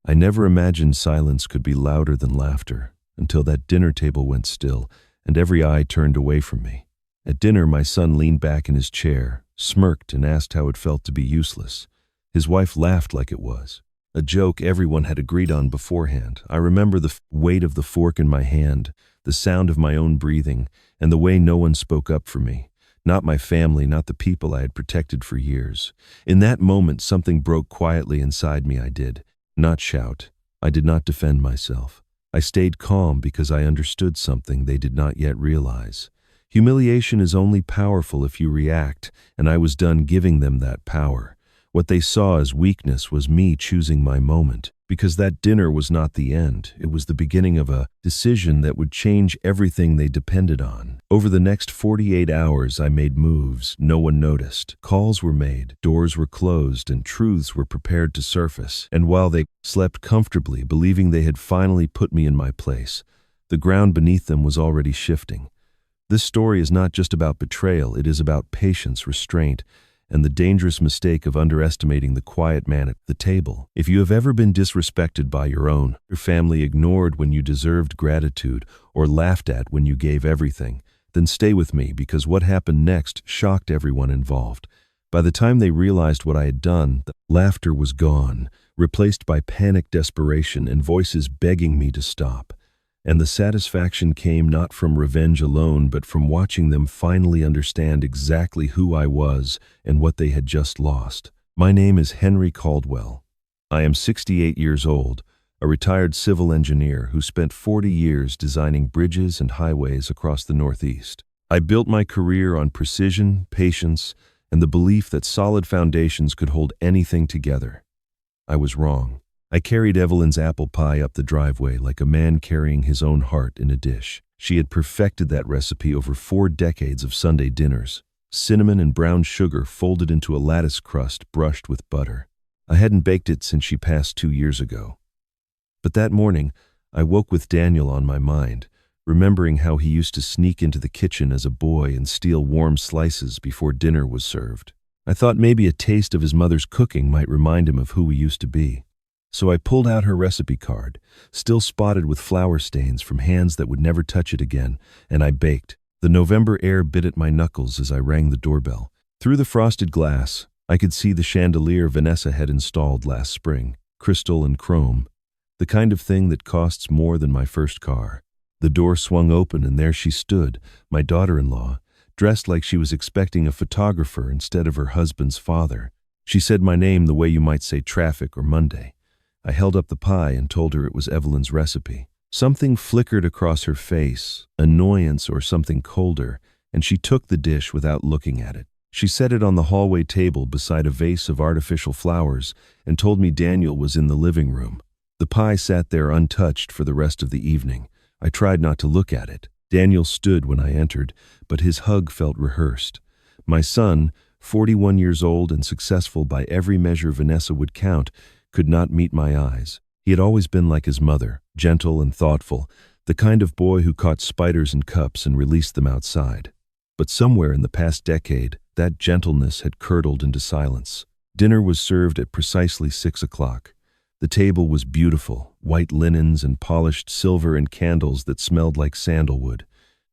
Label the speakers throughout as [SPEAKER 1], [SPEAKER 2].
[SPEAKER 1] I never imagined silence could be louder than laughter, until that dinner table went still and every eye turned away from me. At dinner, my son leaned back in his chair, smirked, and asked how it felt to be useless. His wife laughed like it was a joke everyone had agreed on beforehand. I remember the weight of the fork in my hand, the sound of my own breathing, and the way no one spoke up for me. Not my family, not the people I had protected for years. In that moment, something broke quietly inside me. I did not shout. I did not defend myself. I stayed calm because I understood something they did not yet realize. Humiliation is only powerful if you react, and I was done giving them that power. What they saw as weakness was me choosing my moment, because that dinner was not the end. It was the beginning of a decision that would change everything they depended on. Over the next 48 hours, I made moves no one noticed. Calls were made, doors were closed, and truths were prepared to surface. And while they slept comfortably, believing they had finally put me in my place, the ground beneath them was already shifting. This story is not just about betrayal, it is about patience, restraint, and the dangerous mistake of underestimating the quiet man at the table. If you have ever been disrespected by your family, ignored when you deserved gratitude, or laughed at when you gave everything, then stay with me, because what happened next shocked everyone involved. By the time they realized what I had done, the laughter was gone, replaced by panic, desperation, and voices begging me to stop. And the satisfaction came not from revenge alone, but from watching them finally understand exactly who I was and what they had just lost. My name is Henry Caldwell. I am 68 years old, a retired civil engineer who spent 40 years designing bridges and highways across the Northeast. I built my career on precision, patience, and the belief that solid foundations could hold anything together. I was wrong. I carried Evelyn's apple pie up the driveway like a man carrying his own heart in a dish. She had perfected that recipe over 4 decades of Sunday dinners. Cinnamon and brown sugar folded into a lattice crust brushed with butter. I hadn't baked it since she passed 2 years ago. But that morning, I woke with Daniel on my mind, remembering how he used to sneak into the kitchen as a boy and steal warm slices before dinner was served. I thought maybe a taste of his mother's cooking might remind him of who we used to be. So I pulled out her recipe card, still spotted with flour stains from hands that would never touch it again, and I baked. The November air bit at my knuckles as I rang the doorbell. Through the frosted glass, I could see the chandelier Vanessa had installed last spring, crystal and chrome, the kind of thing that costs more than my first car. The door swung open and there she stood, my daughter-in-law, dressed like she was expecting a photographer instead of her husband's father. She said my name the way you might say traffic or Monday. I held up the pie and told her it was Evelyn's recipe. Something flickered across her face, annoyance or something colder, and she took the dish without looking at it. She set it on the hallway table beside a vase of artificial flowers and told me Daniel was in the living room. The pie sat there untouched for the rest of the evening. I tried not to look at it. Daniel stood when I entered, but his hug felt rehearsed. My son, 41 years old and successful by every measure Vanessa would count, could not meet my eyes. He had always been like his mother, gentle and thoughtful, the kind of boy who caught spiders in cups and released them outside. But somewhere in the past decade, that gentleness had curdled into silence. Dinner was served at precisely 6 o'clock. The table was beautiful, white linens and polished silver and candles that smelled like sandalwood.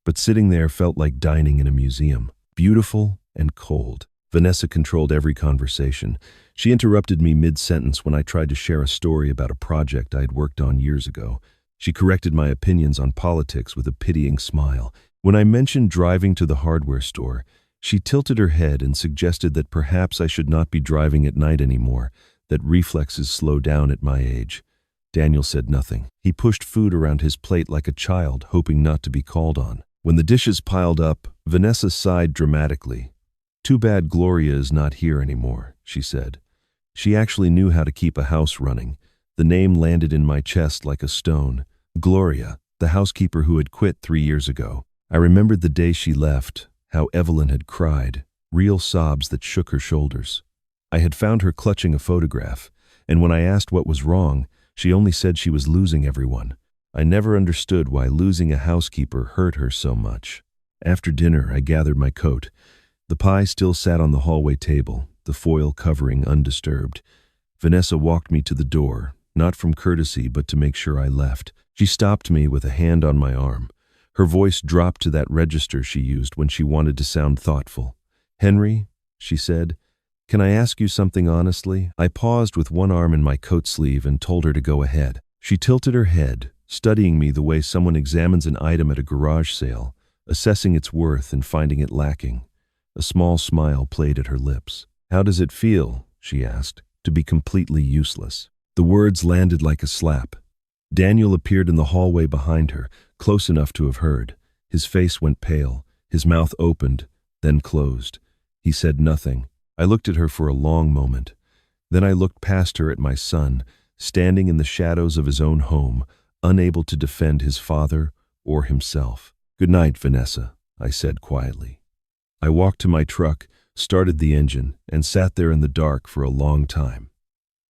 [SPEAKER 1] But sitting there felt like dining in a museum, beautiful and cold. Vanessa controlled every conversation. She interrupted me mid-sentence when I tried to share a story about a project I had worked on years ago. She corrected my opinions on politics with a pitying smile. When I mentioned driving to the hardware store, she tilted her head and suggested that perhaps I should not be driving at night anymore, that reflexes slow down at my age. Daniel said nothing. He pushed food around his plate like a child, hoping not to be called on. When the dishes piled up, Vanessa sighed dramatically. "Too bad Gloria is not here anymore," she said. She actually knew how to keep a house running. The name landed in my chest like a stone. Gloria, the housekeeper who had quit 3 years ago. I remembered the day she left, how Evelyn had cried, real sobs that shook her shoulders. I had found her clutching a photograph, and when I asked what was wrong, she only said she was losing everyone. I never understood why losing a housekeeper hurt her so much. After dinner, I gathered my coat. The pie still sat on the hallway table, the foil covering undisturbed. Vanessa walked me to the door, not from courtesy but to make sure I left. She stopped me with a hand on my arm. Her voice dropped to that register she used when she wanted to sound thoughtful. "Henry," she said, "can I ask you something honestly?" I paused with one arm in my coat sleeve and told her to go ahead. She tilted her head, studying me the way someone examines an item at a garage sale, assessing its worth and finding it lacking. A small smile played at her lips. "How does it feel," she asked, "to be completely useless?" The words landed like a slap. Daniel appeared in the hallway behind her, close enough to have heard. His face went pale, his mouth opened, then closed. He said nothing. I looked at her for a long moment. Then I looked past her at my son, standing in the shadows of his own home, unable to defend his father or himself. "Good night, Vanessa," I said quietly. I walked to my truck, started the engine, and sat there in the dark for a long time.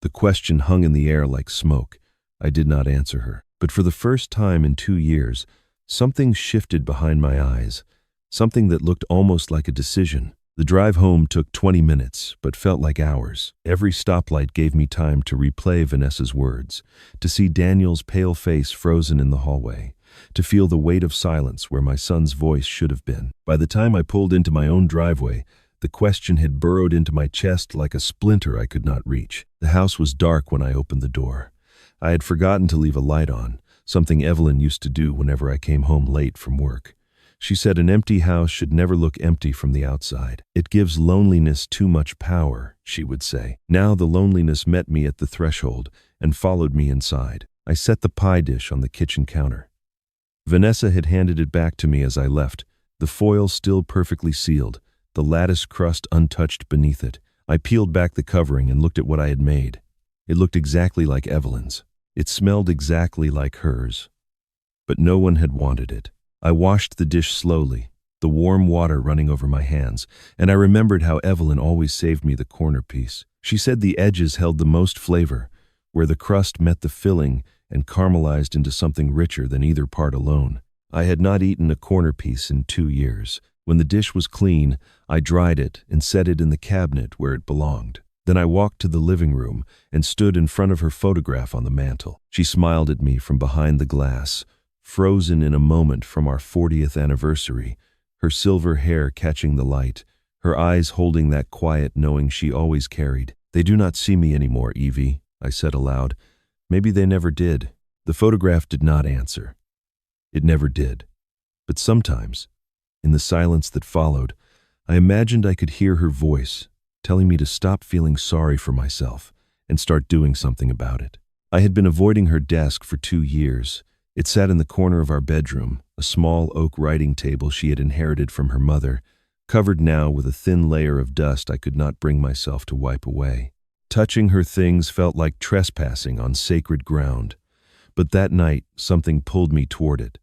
[SPEAKER 1] The question hung in the air like smoke. I did not answer her. But for the first time in 2 years, something shifted behind my eyes, something that looked almost like a decision. The drive home took 20 minutes, but felt like hours. Every stoplight gave me time to replay Vanessa's words, to see Daniel's pale face frozen in the hallway, to feel the weight of silence where my son's voice should have been. By the time I pulled into my own driveway, the question had burrowed into my chest like a splinter I could not reach. The house was dark when I opened the door. I had forgotten to leave a light on, something Evelyn used to do whenever I came home late from work. She said an empty house should never look empty from the outside. "It gives loneliness too much power," she would say. Now the loneliness met me at the threshold and followed me inside. I set the pie dish on the kitchen counter. Vanessa had handed it back to me as I left, the foil still perfectly sealed, the lattice crust untouched beneath it. I peeled back the covering and looked at what I had made. It looked exactly like Evelyn's. It smelled exactly like hers. But no one had wanted it. I washed the dish slowly, the warm water running over my hands, and I remembered how Evelyn always saved me the corner piece. She said the edges held the most flavor, where the crust met the filling and caramelized into something richer than either part alone. I had not eaten a corner piece in 2 years. When the dish was clean, I dried it and set it in the cabinet where it belonged. Then I walked to the living room and stood in front of her photograph on the mantel. She smiled at me from behind the glass, frozen in a moment from our 40th anniversary, her silver hair catching the light, her eyes holding that quiet knowing she always carried. "They do not see me anymore, Evie," I said aloud. "Maybe they never did." The photograph did not answer. It never did. But sometimes, in the silence that followed, I imagined I could hear her voice, telling me to stop feeling sorry for myself and start doing something about it. I had been avoiding her desk for 2 years. It sat in the corner of our bedroom, a small oak writing table she had inherited from her mother, covered now with a thin layer of dust I could not bring myself to wipe away. Touching her things felt like trespassing on sacred ground. But that night, something pulled me toward it.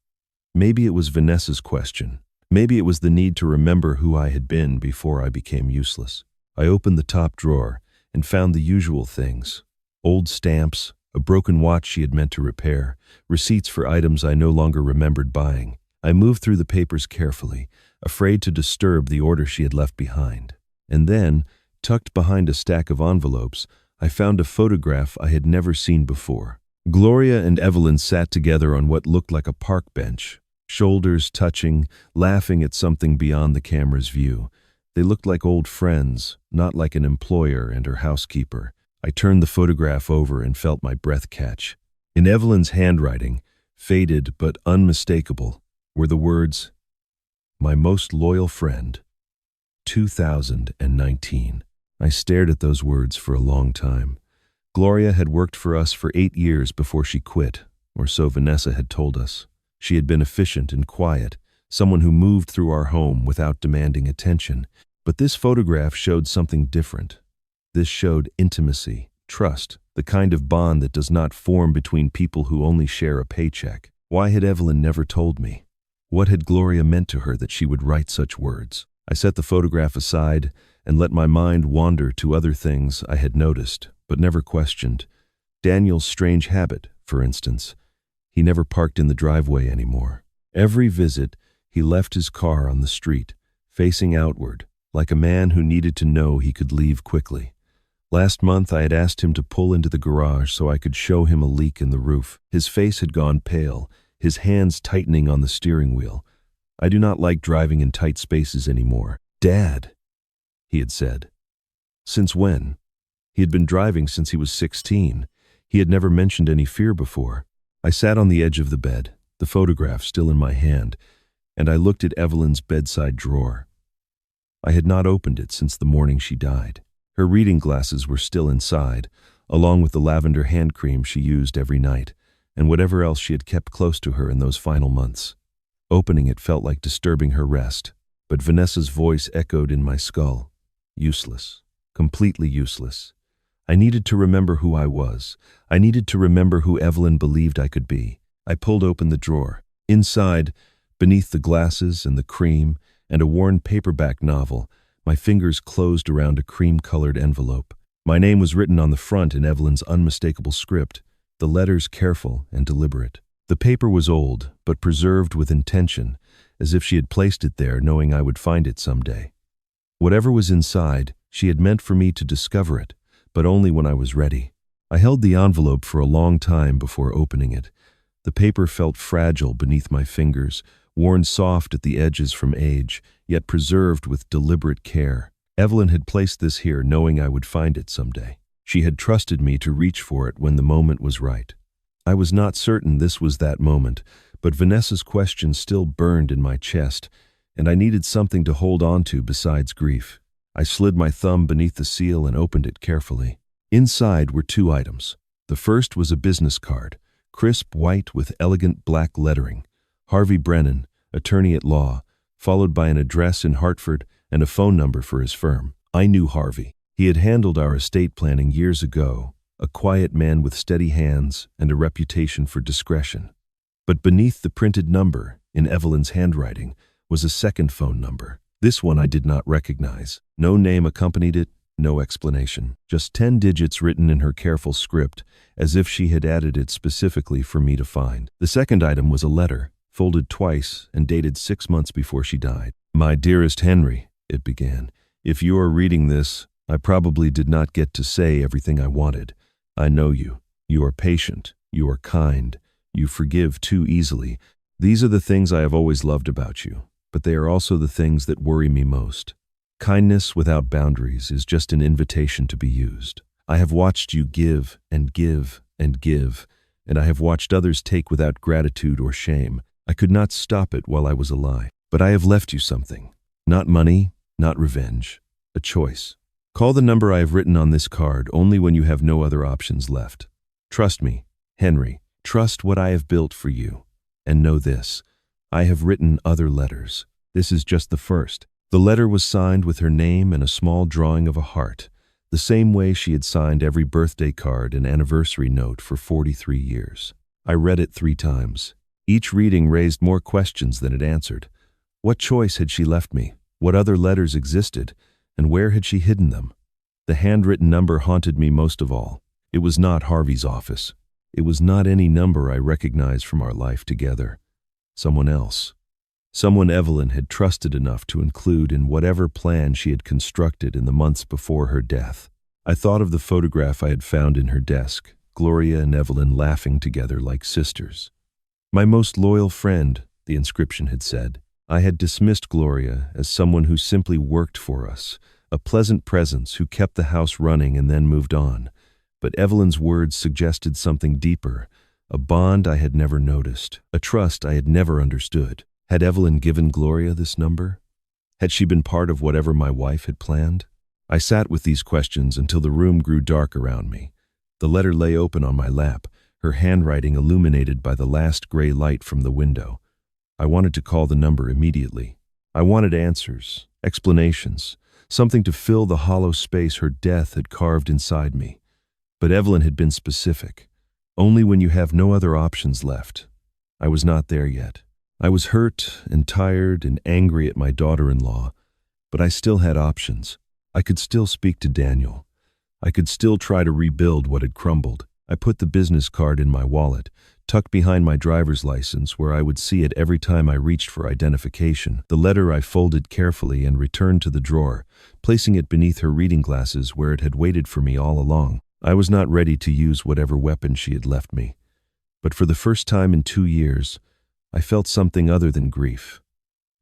[SPEAKER 1] Maybe it was Vanessa's question. Maybe it was the need to remember who I had been before I became useless. I opened the top drawer and found the usual things: old stamps, a broken watch she had meant to repair, receipts for items I no longer remembered buying. I moved through the papers carefully, afraid to disturb the order she had left behind. And then, tucked behind a stack of envelopes, I found a photograph I had never seen before. Gloria and Evelyn sat together on what looked like a park bench, shoulders touching, laughing at something beyond the camera's view. They looked like old friends, not like an employer and her housekeeper. I turned the photograph over and felt my breath catch. In Evelyn's handwriting, faded but unmistakable, were the words, "My most loyal friend, 2019. I stared at those words for a long time. Gloria had worked for us for 8 years before she quit, or so Vanessa had told us. She had been efficient and quiet, someone who moved through our home without demanding attention. But this photograph showed something different. This showed intimacy, trust, the kind of bond that does not form between people who only share a paycheck. Why had Evelyn never told me? What had Gloria meant to her that she would write such words? I set the photograph aside and let my mind wander to other things I had noticed, but never questioned. Daniel's strange habit, for instance. He never parked in the driveway anymore. Every visit, he left his car on the street, facing outward, like a man who needed to know he could leave quickly. Last month I had asked him to pull into the garage so I could show him a leak in the roof. His face had gone pale, his hands tightening on the steering wheel. I do not like driving in tight spaces anymore. Dad, he had said. Since when? He had been driving since he was 16. He had never mentioned any fear before. I sat on the edge of the bed, the photograph still in my hand, and I looked at Evelyn's bedside drawer. I had not opened it since the morning she died. Her reading glasses were still inside, along with the lavender hand cream she used every night, and whatever else she had kept close to her in those final months. Opening it felt like disturbing her rest, but Vanessa's voice echoed in my skull. Useless. Completely useless. I needed to remember who I was. I needed to remember who Evelyn believed I could be. I pulled open the drawer. Inside, beneath the glasses and the cream and a worn paperback novel, my fingers closed around a cream-colored envelope. My name was written on the front in Evelyn's unmistakable script, the letters careful and deliberate. The paper was old, but preserved with intention, as if she had placed it there knowing I would find it someday. Whatever was inside, she had meant for me to discover it, but only when I was ready. I held the envelope for a long time before opening it. The paper felt fragile beneath my fingers, worn soft at the edges from age, yet preserved with deliberate care. Evelyn had placed this here knowing I would find it someday. She had trusted me to reach for it when the moment was right. I was not certain this was that moment, but Vanessa's question still burned in my chest, and I needed something to hold on to besides grief. I slid my thumb beneath the seal and opened it carefully. Inside were 2 items. The first was a business card, crisp white with elegant black lettering. Harvey Brennan, attorney at law, followed by an address in Hartford and a phone number for his firm. I knew Harvey. He had handled our estate planning years ago, a quiet man with steady hands and a reputation for discretion. But beneath the printed number, in Evelyn's handwriting, was a second phone number. This one I did not recognize. No name accompanied it, no explanation. Just 10 digits written in her careful script, as if she had added it specifically for me to find. The second item was a letter, folded twice and dated 6 months before she died. "My dearest Henry," it began, "if you are reading this, I probably did not get to say everything I wanted. I know you. You are patient. You are kind. You forgive too easily. These are the things I have always loved about you, but they are also the things that worry me most. Kindness without boundaries is just an invitation to be used. I have watched you give and give and give, and I have watched others take without gratitude or shame. I could not stop it while I was alive. But I have left you something. Not money, not revenge. A choice. Call the number I have written on this card only when you have no other options left. Trust me, Henry. Trust what I have built for you. And know this, I have written other letters. This is just the first." The letter was signed with her name and a small drawing of a heart, the same way she had signed every birthday card and anniversary note for 43 years. I read it 3 times. Each reading raised more questions than it answered. What choice had she left me? What other letters existed? And where had she hidden them? The handwritten number haunted me most of all. It was not Harvey's office. It was not any number I recognized from our life together. Someone else. Someone Evelyn had trusted enough to include in whatever plan she had constructed in the months before her death. I thought of the photograph I had found in her desk, Gloria and Evelyn laughing together like sisters. "My most loyal friend," the inscription had said. I had dismissed Gloria as someone who simply worked for us, a pleasant presence who kept the house running and then moved on. But Evelyn's words suggested something deeper, a bond I had never noticed, a trust I had never understood. Had Evelyn given Gloria this number? Had she been part of whatever my wife had planned? I sat with these questions until the room grew dark around me. The letter lay open on my lap, her handwriting illuminated by the last gray light from the window. I wanted to call the number immediately. I wanted answers, explanations, something to fill the hollow space her death had carved inside me. But Evelyn had been specific. Only when you have no other options left. I was not there yet. I was hurt and tired and angry at my daughter-in-law, but I still had options. I could still speak to Daniel. I could still try to rebuild what had crumbled. I put the business card in my wallet, tucked behind my driver's license where I would see it every time I reached for identification. The letter I folded carefully and returned to the drawer, placing it beneath her reading glasses where it had waited for me all along. I was not ready to use whatever weapon she had left me. But for the first time in 2 years, I felt something other than grief.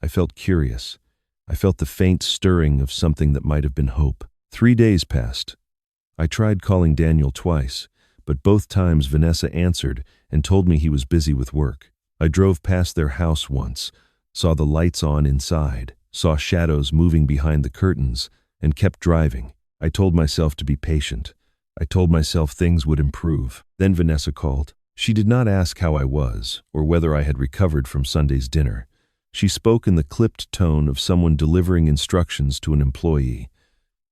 [SPEAKER 1] I felt curious. I felt the faint stirring of something that might have been hope. 3 days passed. I tried calling Daniel twice, but both times Vanessa answered and told me he was busy with work. I drove past their house once, saw the lights on inside, saw shadows moving behind the curtains, and kept driving. I told myself to be patient. I told myself things would improve. Then Vanessa called. She did not ask how I was or whether I had recovered from Sunday's dinner. She spoke in the clipped tone of someone delivering instructions to an employee.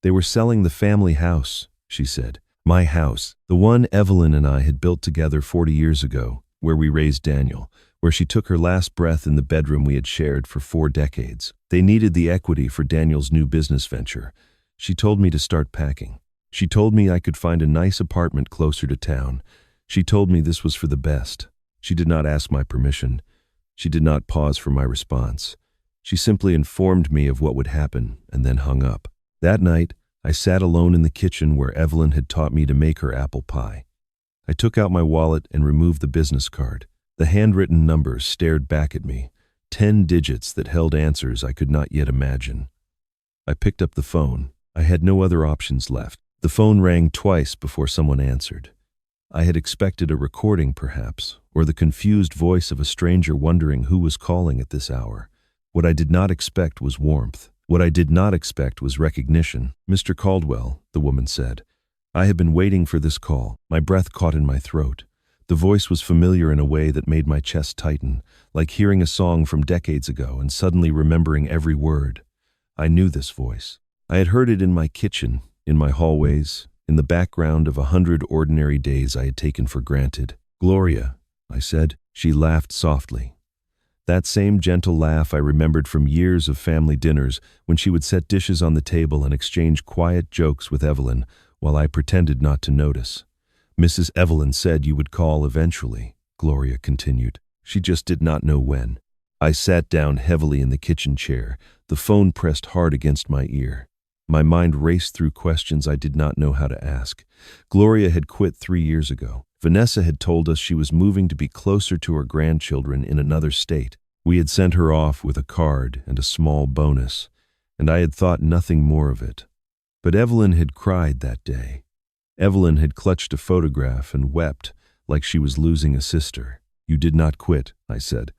[SPEAKER 1] They were selling the family house, she said. My house, the one Evelyn and I had built together 40 years ago, where we raised Daniel, where she took her last breath in the bedroom we had shared for 4 decades. They needed the equity for Daniel's new business venture. She told me to start packing. She told me I could find a nice apartment closer to town. She told me this was for the best. She did not ask my permission. She did not pause for my response. She simply informed me of what would happen and then hung up. That night, I sat alone in the kitchen where Evelyn had taught me to make her apple pie. I took out my wallet and removed the business card. The handwritten numbers stared back at me, 10 digits that held answers I could not yet imagine. I picked up the phone. I had no other options left. The phone rang twice before someone answered. I had expected a recording, perhaps, or the confused voice of a stranger wondering who was calling at this hour. What I did not expect was warmth. What I did not expect was recognition. Mr. Caldwell, the woman said. I had been waiting for this call. My breath caught in my throat. The voice was familiar in a way that made my chest tighten, like hearing a song from decades ago and suddenly remembering every word. I knew this voice. I had heard it in my kitchen, in my hallways, in the background of 100 ordinary days I had taken for granted. Gloria, I said. She laughed softly. That same gentle laugh I remembered from years of family dinners when she would set dishes on the table and exchange quiet jokes with Evelyn while I pretended not to notice. Mrs. Evelyn said you would call eventually, Gloria continued. She just did not know when. I sat down heavily in the kitchen chair, the phone pressed hard against my ear. My mind raced through questions I did not know how to ask. Gloria had quit 3 years ago. Vanessa had told us she was moving to be closer to her grandchildren in another state. We had sent her off with a card and a small bonus, and I had thought nothing more of it. But Evelyn had cried that day. Evelyn had clutched a photograph and wept like she was losing a sister. You did not quit, I said.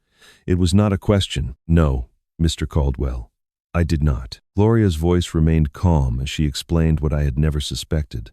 [SPEAKER 1] It was not a question. No, Mr. Caldwell. I did not. Gloria's voice remained calm as she explained what I had never suspected.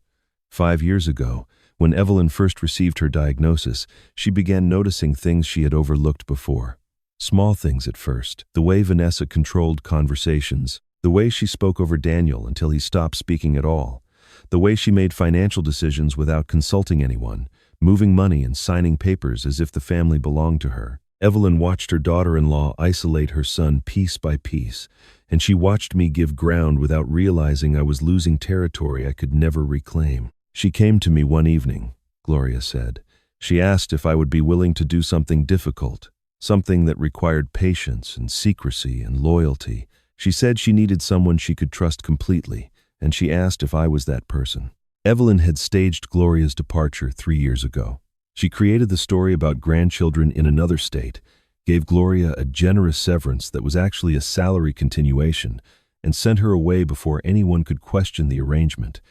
[SPEAKER 1] 5 years ago, when Evelyn first received her diagnosis, she began noticing things she had overlooked before. Small things at first. The way Vanessa controlled conversations. The way she spoke over Daniel until he stopped speaking at all. The way she made financial decisions without consulting anyone, moving money and signing papers as if the family belonged to her. Evelyn watched her daughter-in-law isolate her son piece by piece, and she watched me give ground without realizing I was losing territory I could never reclaim. She came to me one evening, Gloria said. She asked if I would be willing to do something difficult, something that required patience and secrecy and loyalty. She said she needed someone she could trust completely, and she asked if I was that person. Evelyn had staged Gloria's departure 3 years ago. She created the story about grandchildren in another state, gave Gloria a generous severance that was actually a salary continuation, and sent her away before anyone could question the arrangement.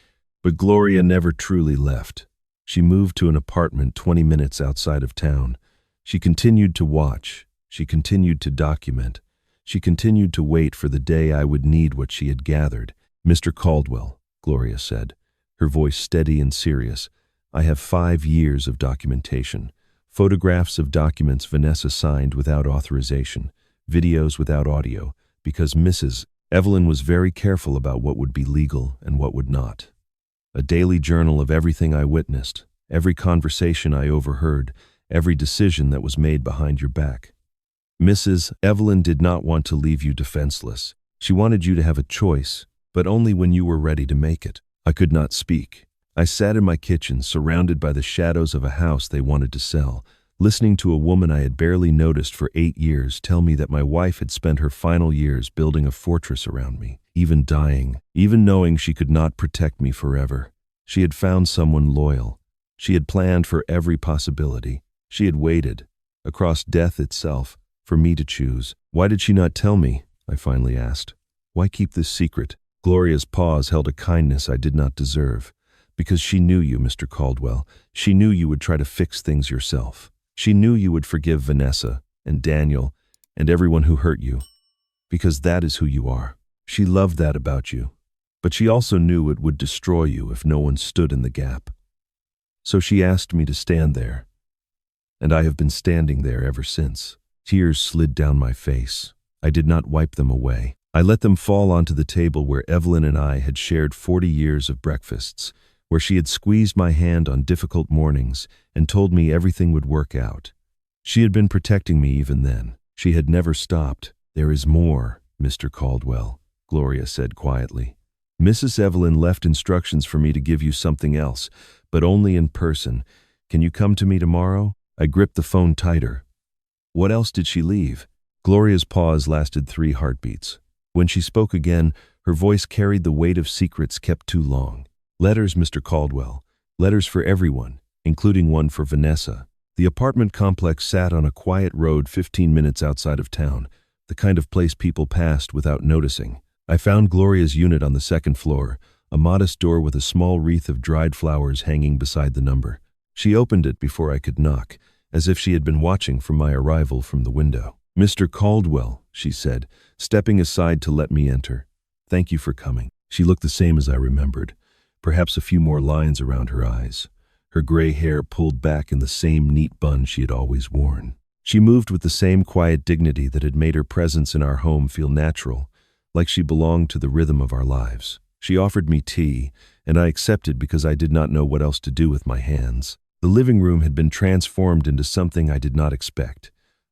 [SPEAKER 1] But Gloria never truly left. She moved to an apartment 20 minutes outside of town. She continued to watch. She continued to document. She continued to wait for the day I would need what she had gathered. Mr. Caldwell, Gloria said, her voice steady and serious. I have 5 years of documentation. Photographs of documents Vanessa signed without authorization, videos without audio, because Mrs. Evelyn was very careful about what would be legal and what would not. A daily journal of everything I witnessed, every conversation I overheard, every decision that was made behind your back. Mrs. Evelyn did not want to leave you defenseless. She wanted you to have a choice, but only when you were ready to make it. I could not speak. I sat in my kitchen, surrounded by the shadows of a house they wanted to sell, listening to a woman I had barely noticed for 8 years tell me that my wife had spent her final years building a fortress around me, even dying, even knowing she could not protect me forever. She had found someone loyal. She had planned for every possibility. She had waited, across death itself, for me to choose. Why did she not tell me? I finally asked. Why keep this secret? Gloria's pause held a kindness I did not deserve. Because she knew you, Mr. Caldwell. She knew you would try to fix things yourself. She knew you would forgive Vanessa and Daniel and everyone who hurt you. Because that is who you are. She loved that about you. But she also knew it would destroy you if no one stood in the gap. So she asked me to stand there. And I have been standing there ever since. Tears slid down my face. I did not wipe them away. I let them fall onto the table where Evelyn and I had shared 40 years of breakfasts, where she had squeezed my hand on difficult mornings and told me everything would work out. She had been protecting me even then. She had never stopped. There is more, Mr. Caldwell, Gloria said quietly. Mrs. Evelyn left instructions for me to give you something else, but only in person. Can you come to me tomorrow? I gripped the phone tighter. What else did she leave? Gloria's pause lasted 3 heartbeats. When she spoke again, her voice carried the weight of secrets kept too long. Letters, Mr. Caldwell. Letters for everyone, including one for Vanessa. The apartment complex sat on a quiet road 15 minutes outside of town, the kind of place people passed without noticing. I found Gloria's unit on the 2nd floor, a modest door with a small wreath of dried flowers hanging beside the number. She opened it before I could knock, as if she had been watching for my arrival from the window. Mr. Caldwell, she said, stepping aside to let me enter. Thank you for coming. She looked the same as I remembered, perhaps a few more lines around her eyes. Her gray hair pulled back in the same neat bun she had always worn. She moved with the same quiet dignity that had made her presence in our home feel natural, like she belonged to the rhythm of our lives. She offered me tea, and I accepted because I did not know what else to do with my hands. The living room had been transformed into something I did not expect.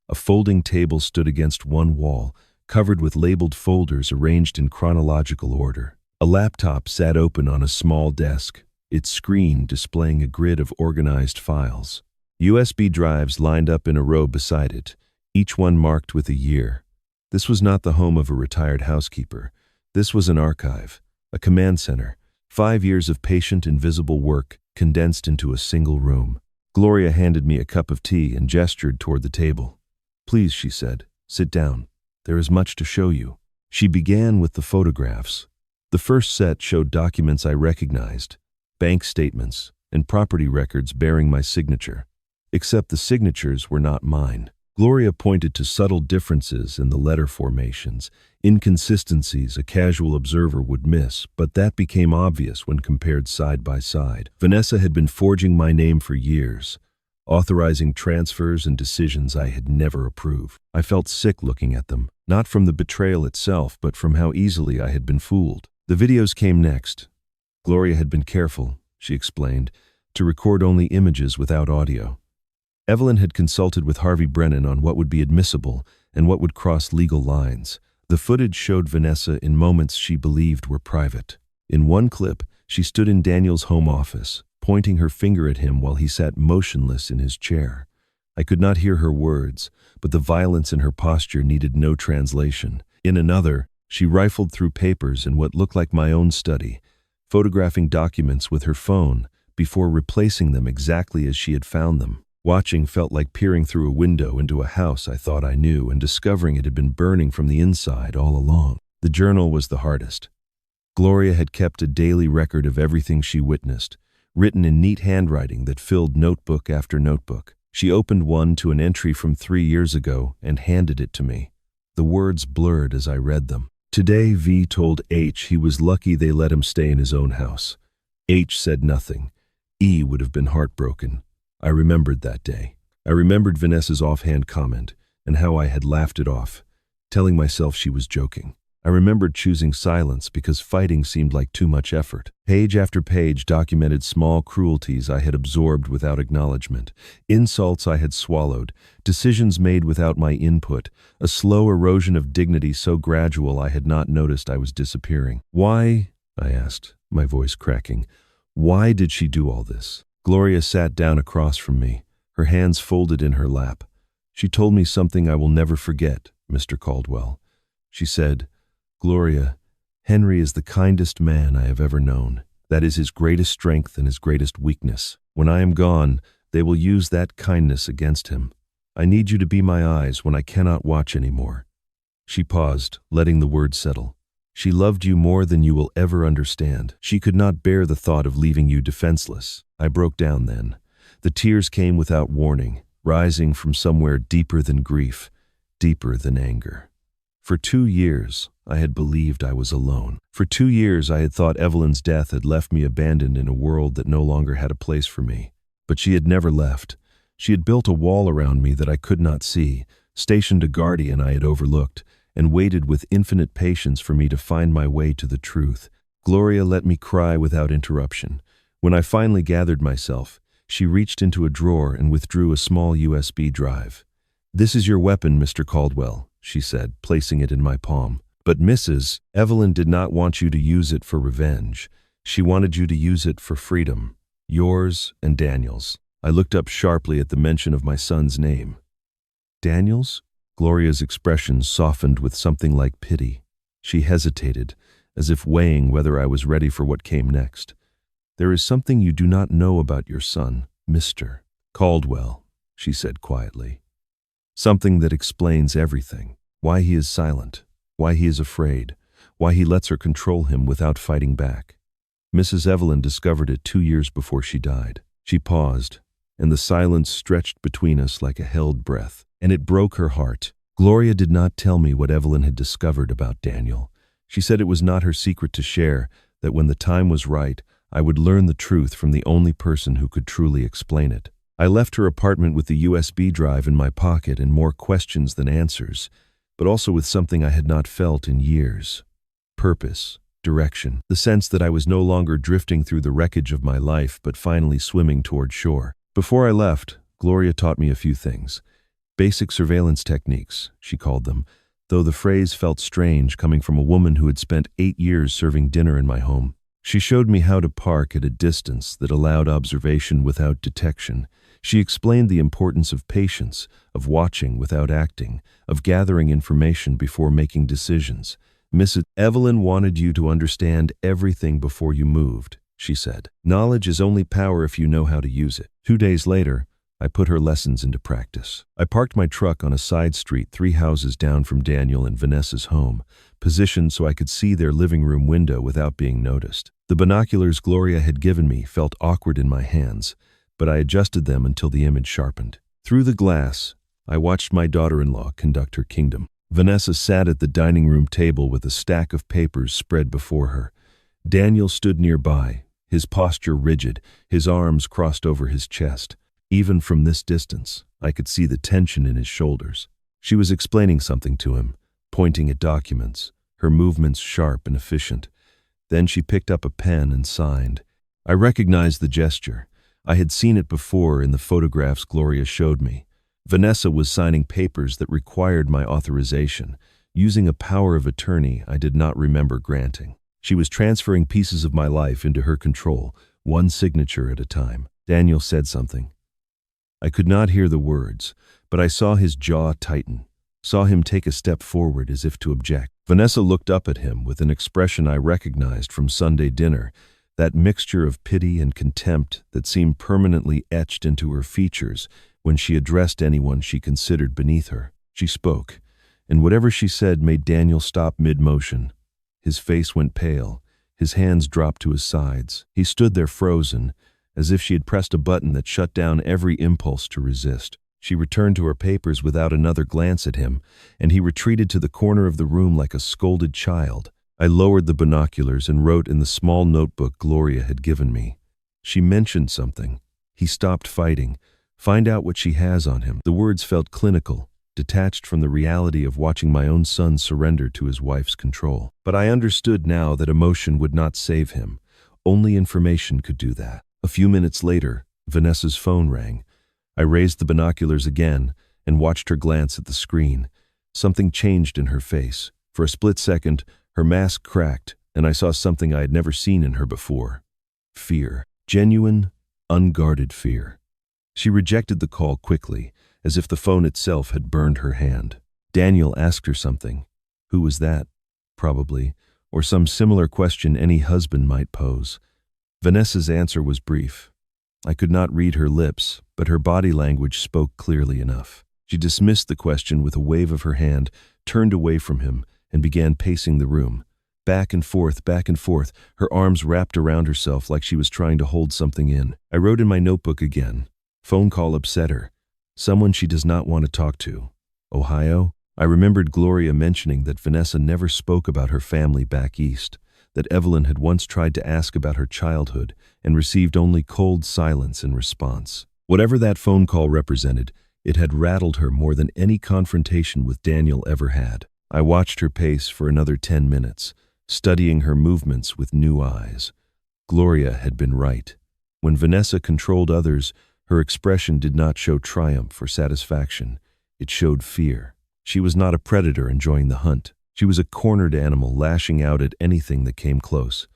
[SPEAKER 1] A folding table stood against one wall, covered with labeled folders arranged in chronological order. A laptop sat open on a small desk, its screen displaying a grid of organized files. USB drives lined up in a row beside it, each one marked with a year. This was not the home of a retired housekeeper. This was an archive, a command center, 5 years of patient, invisible work condensed into a single room. Gloria handed me a cup of tea and gestured toward the table. Please, she said, sit down. There is much to show you. She began with the photographs. The first set showed documents I recognized, bank statements, and property records bearing my signature. Except the signatures were not mine. Gloria pointed to subtle differences in the letter formations, inconsistencies a casual observer would miss, but that became obvious when compared side by side. Vanessa had been forging my name for years, authorizing transfers and decisions I had never approved. I felt sick looking at them, not from the betrayal itself, but from how easily I had been fooled. The videos came next. Gloria had been careful, she explained, to record only images without audio. Evelyn had consulted with Harvey Brennan on what would be admissible and what would cross legal lines. The footage showed Vanessa in moments she believed were private. In one clip, she stood in Daniel's home office, pointing her finger at him while he sat motionless in his chair. I could not hear her words, but the violence in her posture needed no translation. In another, she rifled through papers in what looked like my own study, photographing documents with her phone before replacing them exactly as she had found them. Watching felt like peering through a window into a house I thought I knew and discovering it had been burning from the inside all along. The journal was the hardest. Gloria had kept a daily record of everything she witnessed, written in neat handwriting that filled notebook after notebook. She opened one to an entry from 3 years ago and handed it to me. The words blurred as I read them. Today, V told H he was lucky they let him stay in his own house. H said nothing. E would have been heartbroken. I remembered that day. I remembered Vanessa's offhand comment and how I had laughed it off, telling myself she was joking. I remembered choosing silence because fighting seemed like too much effort. Page after page documented small cruelties I had absorbed without acknowledgement, insults I had swallowed, decisions made without my input, a slow erosion of dignity so gradual I had not noticed I was disappearing. Why, I asked, my voice cracking, why did she do all this? Gloria sat down across from me, her hands folded in her lap. She told me something I will never forget, Mr. Caldwell. She said, "Gloria, Henry is the kindest man I have ever known. That is his greatest strength and his greatest weakness. When I am gone, they will use that kindness against him. I need you to be my eyes when I cannot watch anymore." She paused, letting the words settle. "She loved you more than you will ever understand. She could not bear the thought of leaving you defenseless." I broke down then. The tears came without warning, rising from somewhere deeper than grief, deeper than anger. For 2 years, I had believed I was alone. For 2 years, I had thought Evelyn's death had left me abandoned in a world that no longer had a place for me. But she had never left. She had built a wall around me that I could not see, stationed a guardian I had overlooked, and waited with infinite patience for me to find my way to the truth. Gloria let me cry without interruption. When I finally gathered myself, she reached into a drawer and withdrew a small USB drive. "This is your weapon, Mr. Caldwell," she said, placing it in my palm. "But Mrs. Evelyn did not want you to use it for revenge. She wanted you to use it for freedom. Yours and Daniel's." I looked up sharply at the mention of my son's name. "Daniel's?" Gloria's expression softened with something like pity. She hesitated, as if weighing whether I was ready for what came next. "There is something you do not know about your son, Mr. Caldwell," she said quietly. "Something that explains everything. Why he is silent, why he is afraid, why he lets her control him without fighting back. Mrs. Evelyn discovered it 2 years before she died." She paused, and the silence stretched between us like a held breath, and it broke her heart. Gloria did not tell me what Evelyn had discovered about Daniel. She said it was not her secret to share, that when the time was right, I would learn the truth from the only person who could truly explain it. I left her apartment with the USB drive in my pocket and more questions than answers, but also with something I had not felt in years. Purpose, direction, the sense that I was no longer drifting through the wreckage of my life, but finally swimming toward shore. Before I left, Gloria taught me a few things. Basic surveillance techniques, she called them, though the phrase felt strange coming from a woman who had spent 8 years serving dinner in my home. She showed me how to park at a distance that allowed observation without detection. She explained the importance of patience, of watching without acting, of gathering information before making decisions. "Mrs. Evelyn wanted you to understand everything before you moved," she said. "Knowledge is only power if you know how to use it." 2 days later, I put her lessons into practice. I parked my truck on a side street 3 houses down from Daniel and Vanessa's home, positioned so I could see their living room window without being noticed. The binoculars Gloria had given me felt awkward in my hands, but I adjusted them until the image sharpened. Through the glass, I watched my daughter-in-law conduct her kingdom. Vanessa sat at the dining room table with a stack of papers spread before her. Daniel stood nearby, his posture rigid, his arms crossed over his chest. Even from this distance, I could see the tension in his shoulders. She was explaining something to him, pointing at documents, her movements sharp and efficient. Then she picked up a pen and signed. I recognized the gesture. I had seen it before in the photographs Gloria showed me. Vanessa was signing papers that required my authorization, using a power of attorney I did not remember granting. She was transferring pieces of my life into her control, one signature at a time. Daniel said something. I could not hear the words, but I saw his jaw tighten, saw him take a step forward as if to object. Vanessa looked up at him with an expression I recognized from Sunday dinner, that mixture of pity and contempt that seemed permanently etched into her features when she addressed anyone she considered beneath her. She spoke, and whatever she said made Daniel stop mid-motion. His face went pale, his hands dropped to his sides. He stood there frozen, as if she had pressed a button that shut down every impulse to resist. She returned to her papers without another glance at him, and he retreated to the corner of the room like a scolded child. I lowered the binoculars and wrote in the small notebook Gloria had given me. She mentioned something. He stopped fighting. Find out what she has on him. The words felt clinical, detached from the reality of watching my own son surrender to his wife's control. But I understood now that emotion would not save him. Only information could do that. A few minutes later, Vanessa's phone rang. I raised the binoculars again and watched her glance at the screen. Something changed in her face. For a split second, her mask cracked, and I saw something I had never seen in her before. Fear. Genuine, unguarded fear. She rejected the call quickly, as if the phone itself had burned her hand. Daniel asked her something. Who was that? Probably. Or some similar question any husband might pose. Vanessa's answer was brief. I could not read her lips, but her body language spoke clearly enough. She dismissed the question with a wave of her hand, turned away from him, and began pacing the room. Back and forth, her arms wrapped around herself like she was trying to hold something in. I wrote in my notebook again. Phone call upset her. Someone she does not want to talk to. Ohio? I remembered Gloria mentioning that Vanessa never spoke about her family back east, that Evelyn had once tried to ask about her childhood and received only cold silence in response. Whatever that phone call represented, it had rattled her more than any confrontation with Daniel ever had. I watched her pace for another 10 minutes, studying her movements with new eyes. Gloria had been right. When Vanessa controlled others, her expression did not show triumph or satisfaction. It showed fear. She was not a predator enjoying the hunt. She was a cornered animal lashing out at anything that came close.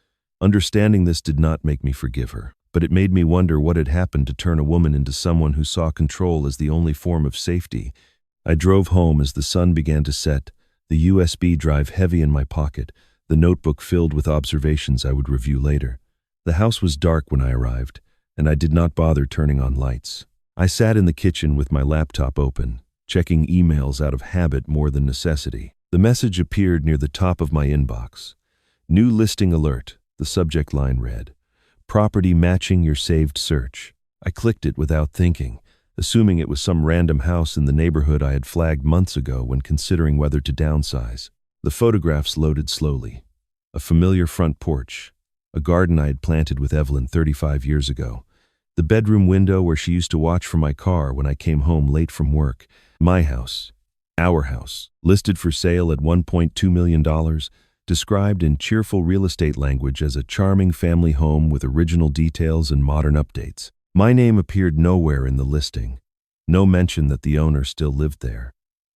[SPEAKER 1] Understanding this did not make me forgive her, but it made me wonder what had happened to turn a woman into someone who saw control as the only form of safety. I drove home as the sun began to set, the USB drive heavy in my pocket, the notebook filled with observations I would review later. The house was dark when I arrived, and I did not bother turning on lights. I sat in the kitchen with my laptop open, checking emails out of habit more than necessity. The message appeared near the top of my inbox. New listing alert, the subject line read. Property matching your saved search. I clicked it without thinking, assuming it was some random house in the neighborhood I had flagged months ago when considering whether to downsize. The photographs loaded slowly. A familiar front porch, a garden I had planted with Evelyn 35 years ago, the bedroom window where she used to watch from my car when I came home late from work, my house, our house, listed for sale at $1.2 million, described in cheerful real estate language as a charming family home with original details and modern updates. My name appeared nowhere in the listing. No mention that the owner still lived there.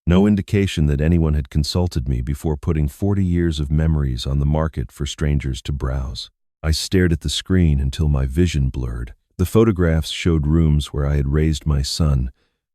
[SPEAKER 1] No indication that anyone had consulted me before putting 40 years of memories on the market for strangers to browse. I stared at the screen until my vision blurred. The photographs showed rooms where I had raised my son,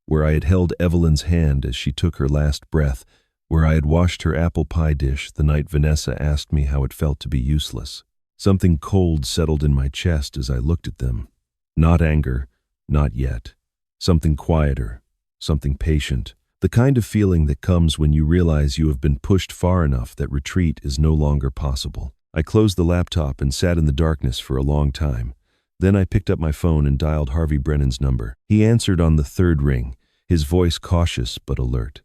[SPEAKER 1] where I had held Evelyn's hand as she took her last breath, where I had washed her apple pie dish the night Vanessa asked me how it felt to be useless. Something cold settled in my chest as I looked at them. Not anger, not yet. Something quieter, something patient. The kind of feeling that comes when you realize you have been pushed far enough that retreat is no longer possible. I closed the laptop and sat in the darkness for a long time. Then I picked up my phone and dialed Harvey Brennan's number. He answered on the third ring, his voice cautious but alert.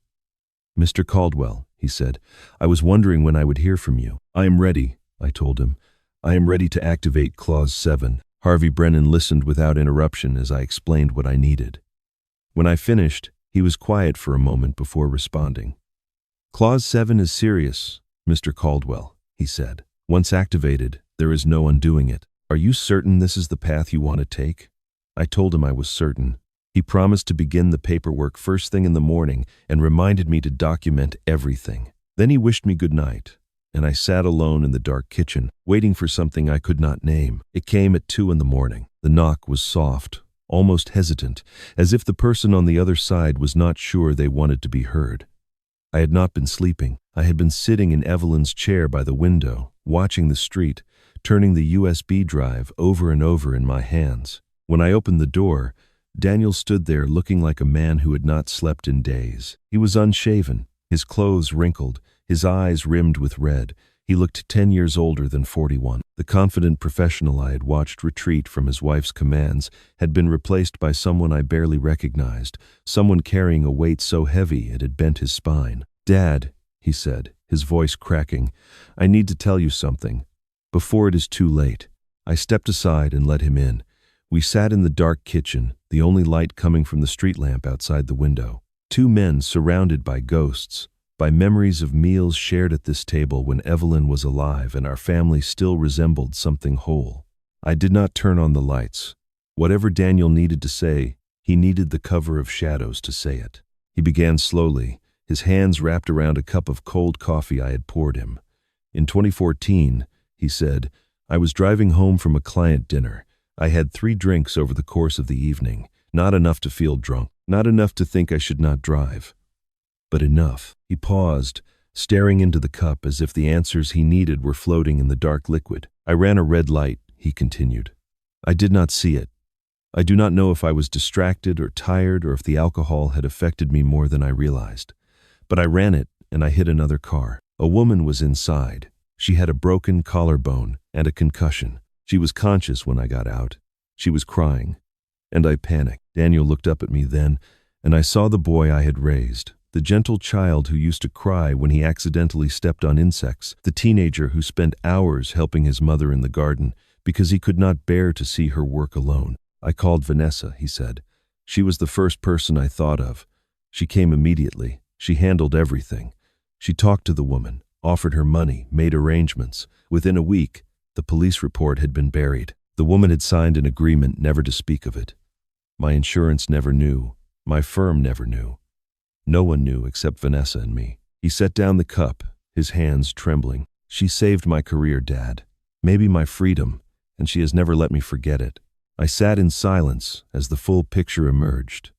[SPEAKER 1] Mr. Caldwell, he said, I was wondering when I would hear from you. I am ready, I told him. I am ready to activate Clause 7. Harvey Brennan listened without interruption as I explained what I needed. When I finished, he was quiet for a moment before responding. Clause 7 is serious, Mr. Caldwell, he said. Once activated, there is no undoing it. Are you certain this is the path you want to take? I told him I was certain. He promised to begin the paperwork first thing in the morning and reminded me to document everything. Then he wished me good night, and I sat alone in the dark kitchen, waiting for something I could not name. It came at 2 a.m. The knock was soft, almost hesitant, as if the person on the other side was not sure they wanted to be heard. I had not been sleeping. I had been sitting in Evelyn's chair by the window, watching the street, turning the USB drive over and over in my hands. When I opened the door, Daniel stood there looking like a man who had not slept in days. He was unshaven, his clothes wrinkled, his eyes rimmed with red. He looked 10 years older than 41. The confident professional I had watched retreat from his wife's commands had been replaced by someone I barely recognized, someone carrying a weight so heavy it had bent his spine. Dad, he said, his voice cracking, I need to tell you something. Before it is too late. I stepped aside and let him in. We sat in the dark kitchen, the only light coming from the street lamp outside the window. Two men surrounded by ghosts, by memories of meals shared at this table when Evelyn was alive and our family still resembled something whole. I did not turn on the lights. Whatever Daniel needed to say, he needed the cover of shadows to say it. He began slowly, his hands wrapped around a cup of cold coffee I had poured him. In 2014, he said, I was driving home from a client dinner. I had 3 drinks over the course of the evening. Not enough to feel drunk. Not enough to think I should not drive. But enough. He paused, staring into the cup as if the answers he needed were floating in the dark liquid. I ran a red light, he continued. I did not see it. I do not know if I was distracted or tired or if the alcohol had affected me more than I realized. But I ran it and I hit another car. A woman was inside. She had a broken collarbone and a concussion. She was conscious when I got out. She was crying. And I panicked. Daniel looked up at me then, and I saw the boy I had raised, the gentle child who used to cry when he accidentally stepped on insects, the teenager who spent hours helping his mother in the garden because he could not bear to see her work alone. I called Vanessa, he said. She was the first person I thought of. She came immediately. She handled everything. She talked to the woman, offered her money, made arrangements. Within a week, the police report had been buried. The woman had signed an agreement never to speak of it. My insurance never knew. My firm never knew. No one knew except Vanessa and me. He set down the cup, his hands trembling. She saved my career, Dad. Maybe my freedom, and she has never let me forget it. I sat in silence as the full picture emerged.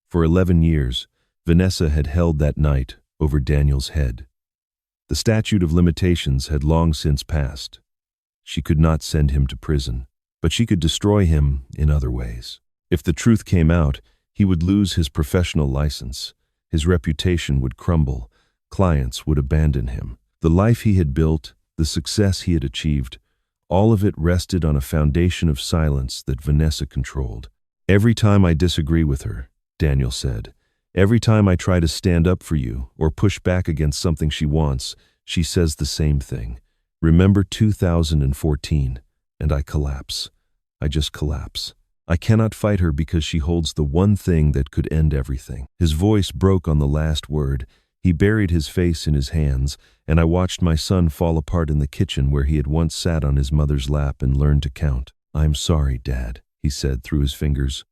[SPEAKER 1] For 11 years, Vanessa had held that night over Daniel's head. The statute of limitations had long since passed. She could not send him to prison, but she could destroy him in other ways. If the truth came out, he would lose his professional license. His reputation would crumble. Clients would abandon him. The life he had built, the success he had achieved, all of it rested on a foundation of silence that Vanessa controlled. Every time I disagree with her, Daniel said, every time I try to stand up for you or push back against something she wants, she says the same thing. Remember 2014, and I collapse. I just collapse. I cannot fight her because she holds the one thing that could end everything. His voice broke on the last word. He buried his face in his hands, and I watched my son fall apart in the kitchen where he had once sat on his mother's lap and learned to count. I'm sorry, Dad, he said through his fingers.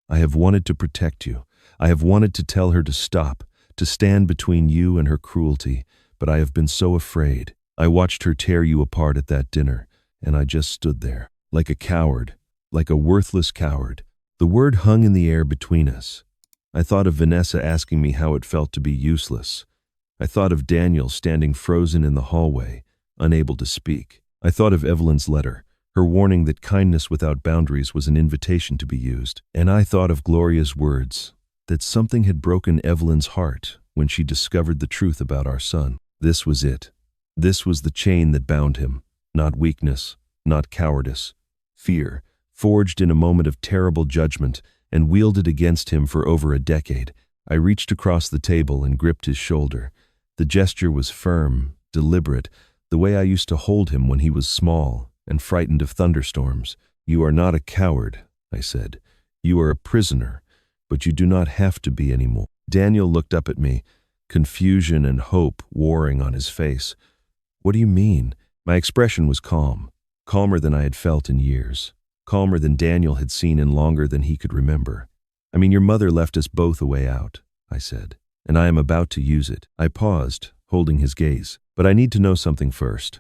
[SPEAKER 1] I have wanted to protect you. I have wanted to tell her to stop, to stand between you and her cruelty, but I have been so afraid. I watched her tear you apart at that dinner, and I just stood there, like a coward, like a worthless coward. The word hung in the air between us. I thought of Vanessa asking me how it felt to be useless. I thought of Daniel standing frozen in the hallway, unable to speak. I thought of Evelyn's letter, her warning that kindness without boundaries was an invitation to be used. And I thought of Gloria's words, that something had broken Evelyn's heart when she discovered the truth about our son. This was it. This was the chain that bound him. Not weakness, not cowardice. Fear, forged in a moment of terrible judgment and wielded against him for over a decade. I reached across the table and gripped his shoulder. The gesture was firm, deliberate, the way I used to hold him when he was small and frightened of thunderstorms. You are not a coward, I said. You are a prisoner, but you do not have to be anymore. Daniel looked up at me, confusion and hope warring on his face. What do you mean? My expression was calm, calmer than I had felt in years. Calmer than Daniel had seen in longer than he could remember. I mean, your mother left us both a way out, I said, and I am about to use it. I paused, holding his gaze. But I need to know something first.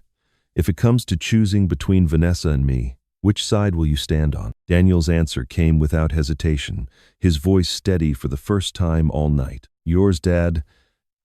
[SPEAKER 1] If it comes to choosing between Vanessa and me, which side will you stand on? Daniel's answer came without hesitation, his voice steady for the first time all night. Yours, Dad.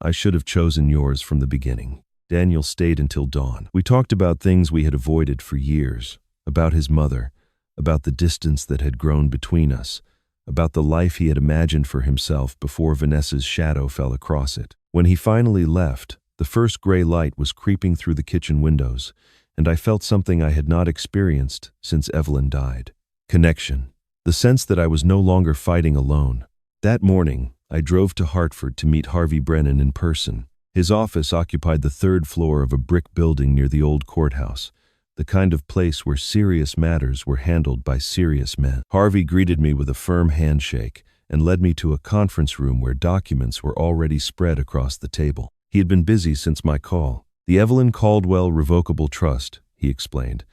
[SPEAKER 1] I should have chosen yours from the beginning. Daniel stayed until dawn. We talked about things we had avoided for years, about his mother, about the distance that had grown between us, about the life he had imagined for himself before Vanessa's shadow fell across it. When he finally left, the first gray light was creeping through the kitchen windows, and I felt something I had not experienced since Evelyn died. Connection. The sense that I was no longer fighting alone. That morning, I drove to Hartford to meet Harvey Brennan in person. His office occupied the 3rd floor of a brick building near the old courthouse, the kind of place where serious matters were handled by serious men. Harvey greeted me with a firm handshake and led me to a conference room where documents were already spread across the table. He had been busy since my call. The Evelyn Caldwell Revocable Trust, he explained,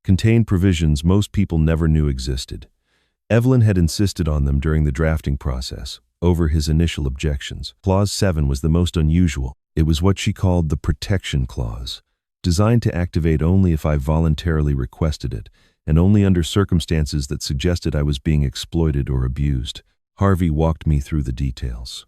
[SPEAKER 1] contained provisions most people never knew existed. Evelyn had insisted on them during the drafting process, over his initial objections. Clause 7 was the most unusual. It was what she called the protection clause, designed to activate only if I voluntarily requested it, and only under circumstances that suggested I was being exploited or abused. Harvey walked me through the details.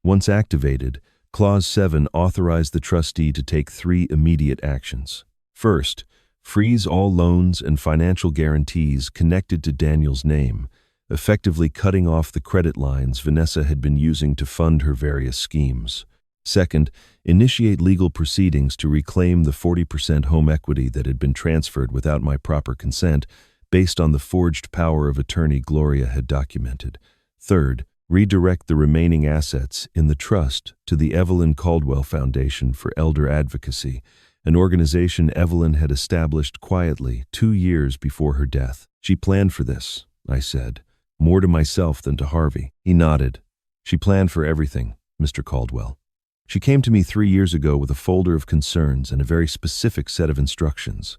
[SPEAKER 1] Once activated, Clause 7 authorized the trustee to take 3 immediate actions. First, freeze all loans and financial guarantees connected to Daniel's name, effectively cutting off the credit lines Vanessa had been using to fund her various schemes. Second, initiate legal proceedings to reclaim the 40% home equity that had been transferred without my proper consent, based on the forged power of attorney Gloria had documented. Third, redirect the remaining assets in the trust to the Evelyn Caldwell Foundation for Elder Advocacy, an organization Evelyn had established quietly 2 years before her death. She planned for this, I said, more to myself than to Harvey. He nodded. She planned for everything, Mr. Caldwell. She came to me 3 years ago with a folder of concerns and a very specific set of instructions.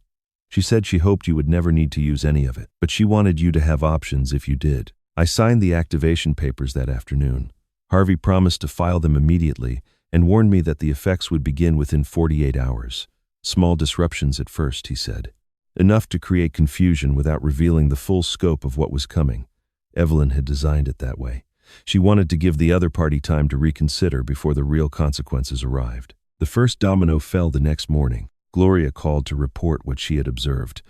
[SPEAKER 1] She said she hoped you would never need to use any of it, but she wanted you to have options if you did. I signed the activation papers that afternoon. Harvey promised to file them immediately and warned me that the effects would begin within 48 hours. Small disruptions at first, he said. Enough to create confusion without revealing the full scope of what was coming. Evelyn had designed it that way. She wanted to give the other party time to reconsider before the real consequences arrived. The first domino fell the next morning. Gloria called to report what she had observed.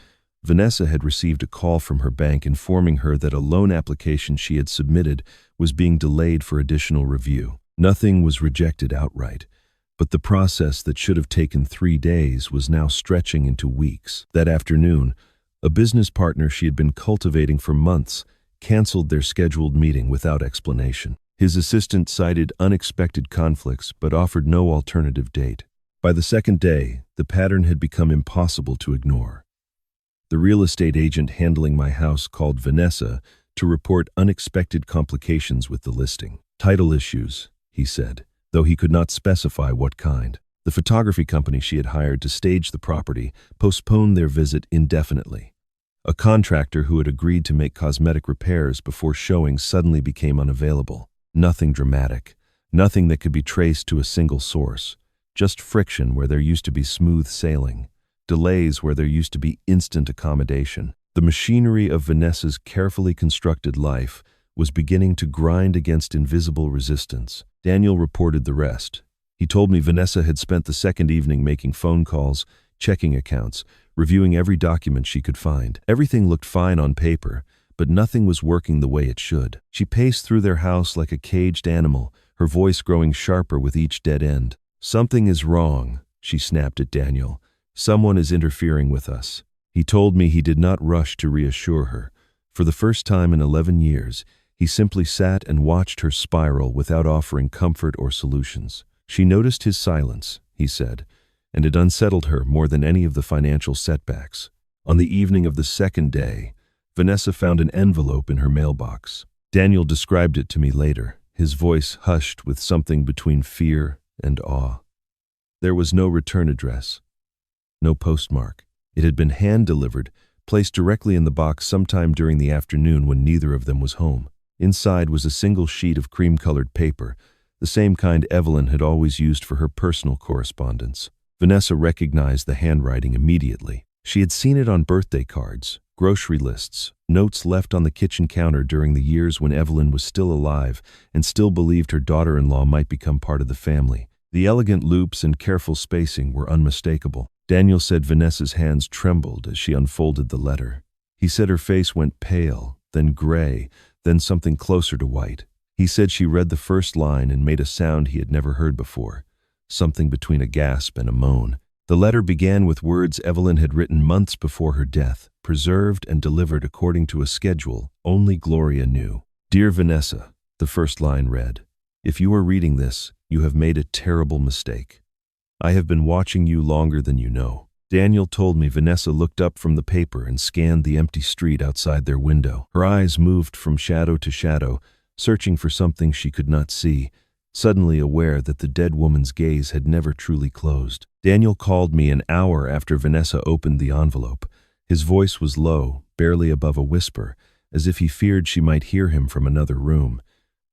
[SPEAKER 1] Vanessa had received a call from her bank informing her that a loan application she had submitted was being delayed for additional review. Nothing was rejected outright, but the process that should have taken 3 days was now stretching into weeks. That afternoon, a business partner she had been cultivating for months canceled their scheduled meeting without explanation. His assistant cited unexpected conflicts but offered no alternative date. By the second day, the pattern had become impossible to ignore. The real estate agent handling my house called Vanessa to report unexpected complications with the listing. Title issues, he said, though he could not specify what kind. The photography company she had hired to stage the property postponed their visit indefinitely. A contractor who had agreed to make cosmetic repairs before showing suddenly became unavailable. Nothing dramatic, nothing that could be traced to a single source. Just friction where there used to be smooth sailing. Delays where there used to be instant accommodation. The machinery of Vanessa's carefully constructed life was beginning to grind against invisible resistance. Daniel reported the rest. He told me Vanessa had spent the second evening making phone calls, checking accounts, reviewing every document she could find. Everything looked fine on paper, but nothing was working the way it should. She paced through their house like a caged animal, her voice growing sharper with each dead end. "Something is wrong," she snapped at Daniel. "Someone is interfering with us." He told me he did not rush to reassure her. For the first time in 11 years, he simply sat and watched her spiral without offering comfort or solutions. She noticed his silence, he said, and it unsettled her more than any of the financial setbacks. On the evening of the second day, Vanessa found an envelope in her mailbox. Daniel described it to me later, his voice hushed with something between fear and awe. There was no return address, no postmark. It had been hand-delivered, placed directly in the box sometime during the afternoon when neither of them was home. Inside was a single sheet of cream-colored paper, the same kind Evelyn had always used for her personal correspondence. Vanessa recognized the handwriting immediately. She had seen it on birthday cards, grocery lists, notes left on the kitchen counter during the years when Evelyn was still alive and still believed her daughter-in-law might become part of the family. The elegant loops and careful spacing were unmistakable. Daniel said Vanessa's hands trembled as she unfolded the letter. He said her face went pale, then gray, then something closer to white. He said she read the first line and made a sound he had never heard before, something between a gasp and a moan. The letter began with words Evelyn had written months before her death, preserved and delivered according to a schedule only Gloria knew. "Dear Vanessa," the first line read, "if you are reading this, you have made a terrible mistake. I have been watching you longer than you know." Daniel told me Vanessa looked up from the paper and scanned the empty street outside their window. Her eyes moved from shadow to shadow, searching for something she could not see, suddenly aware that the dead woman's gaze had never truly closed. Daniel called me an hour after Vanessa opened the envelope. His voice was low, barely above a whisper, as if he feared she might hear him from another room.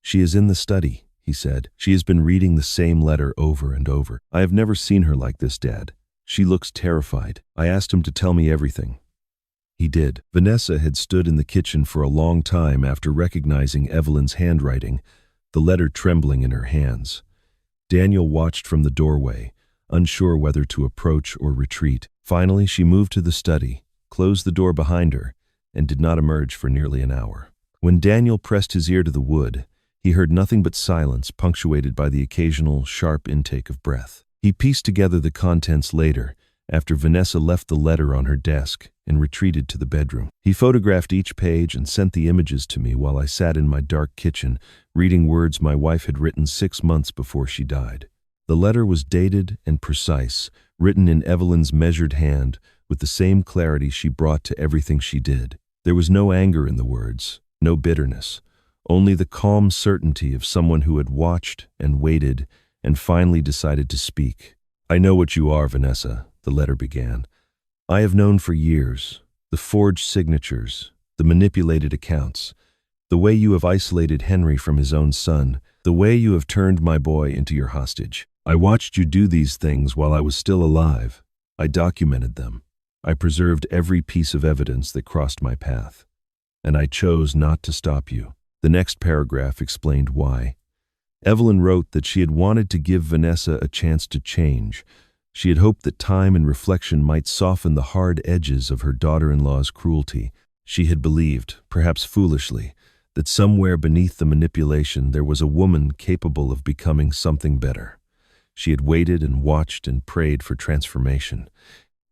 [SPEAKER 1] "She is in the study," he said. "She has been reading the same letter over and over. I have never seen her like this, Dad. She looks terrified." I asked him to tell me everything. He did. Vanessa had stood in the kitchen for a long time after recognizing Evelyn's handwriting, the letter trembling in her hands. Daniel watched from the doorway, unsure whether to approach or retreat. Finally, she moved to the study, closed the door behind her, and did not emerge for nearly an hour. When Daniel pressed his ear to the wood, he heard nothing but silence punctuated by the occasional sharp intake of breath. He pieced together the contents later, after Vanessa left the letter on her desk and retreated to the bedroom. He photographed each page and sent the images to me while I sat in my dark kitchen, reading words my wife had written 6 months before she died. The letter was dated and precise, written in Evelyn's measured hand, with the same clarity she brought to everything she did. There was no anger in the words, no bitterness, only the calm certainty of someone who had watched and waited and finally decided to speak. "I know what you are, Vanessa," the letter began. "I have known for years, the forged signatures, the manipulated accounts, the way you have isolated Henry from his own son, the way you have turned my boy into your hostage. I watched you do these things while I was still alive. I documented them. I preserved every piece of evidence that crossed my path. And I chose not to stop you." The next paragraph explained why. Evelyn wrote that she had wanted to give Vanessa a chance to change. She had hoped that time and reflection might soften the hard edges of her daughter-in-law's cruelty. She had believed, perhaps foolishly, that somewhere beneath the manipulation there was a woman capable of becoming something better. She had waited and watched and prayed for transformation.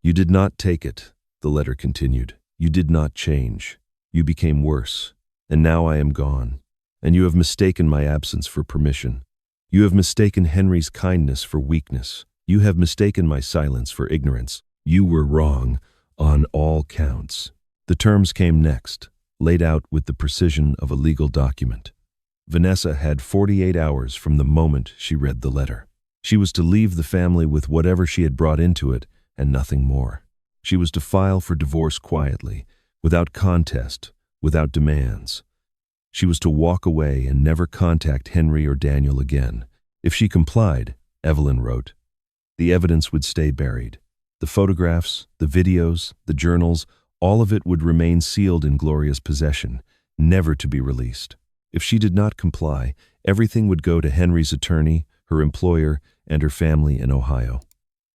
[SPEAKER 1] "You did not take it," the letter continued. "You did not change. You became worse. And now I am gone. And you have mistaken my absence for permission. You have mistaken Henry's kindness for weakness. You have mistaken my silence for ignorance. You were wrong on all counts." The terms came next, laid out with the precision of a legal document. Vanessa had 48 hours from the moment she read the letter. She was to leave the family with whatever she had brought into it and nothing more. She was to file for divorce quietly, without contest, without demands. She was to walk away and never contact Henry or Daniel again. If she complied, Evelyn wrote, the evidence would stay buried. The photographs, the videos, the journals, all of it would remain sealed in Gloria's possession, never to be released. If she did not comply, everything would go to Henry's attorney, her employer, and her family in Ohio.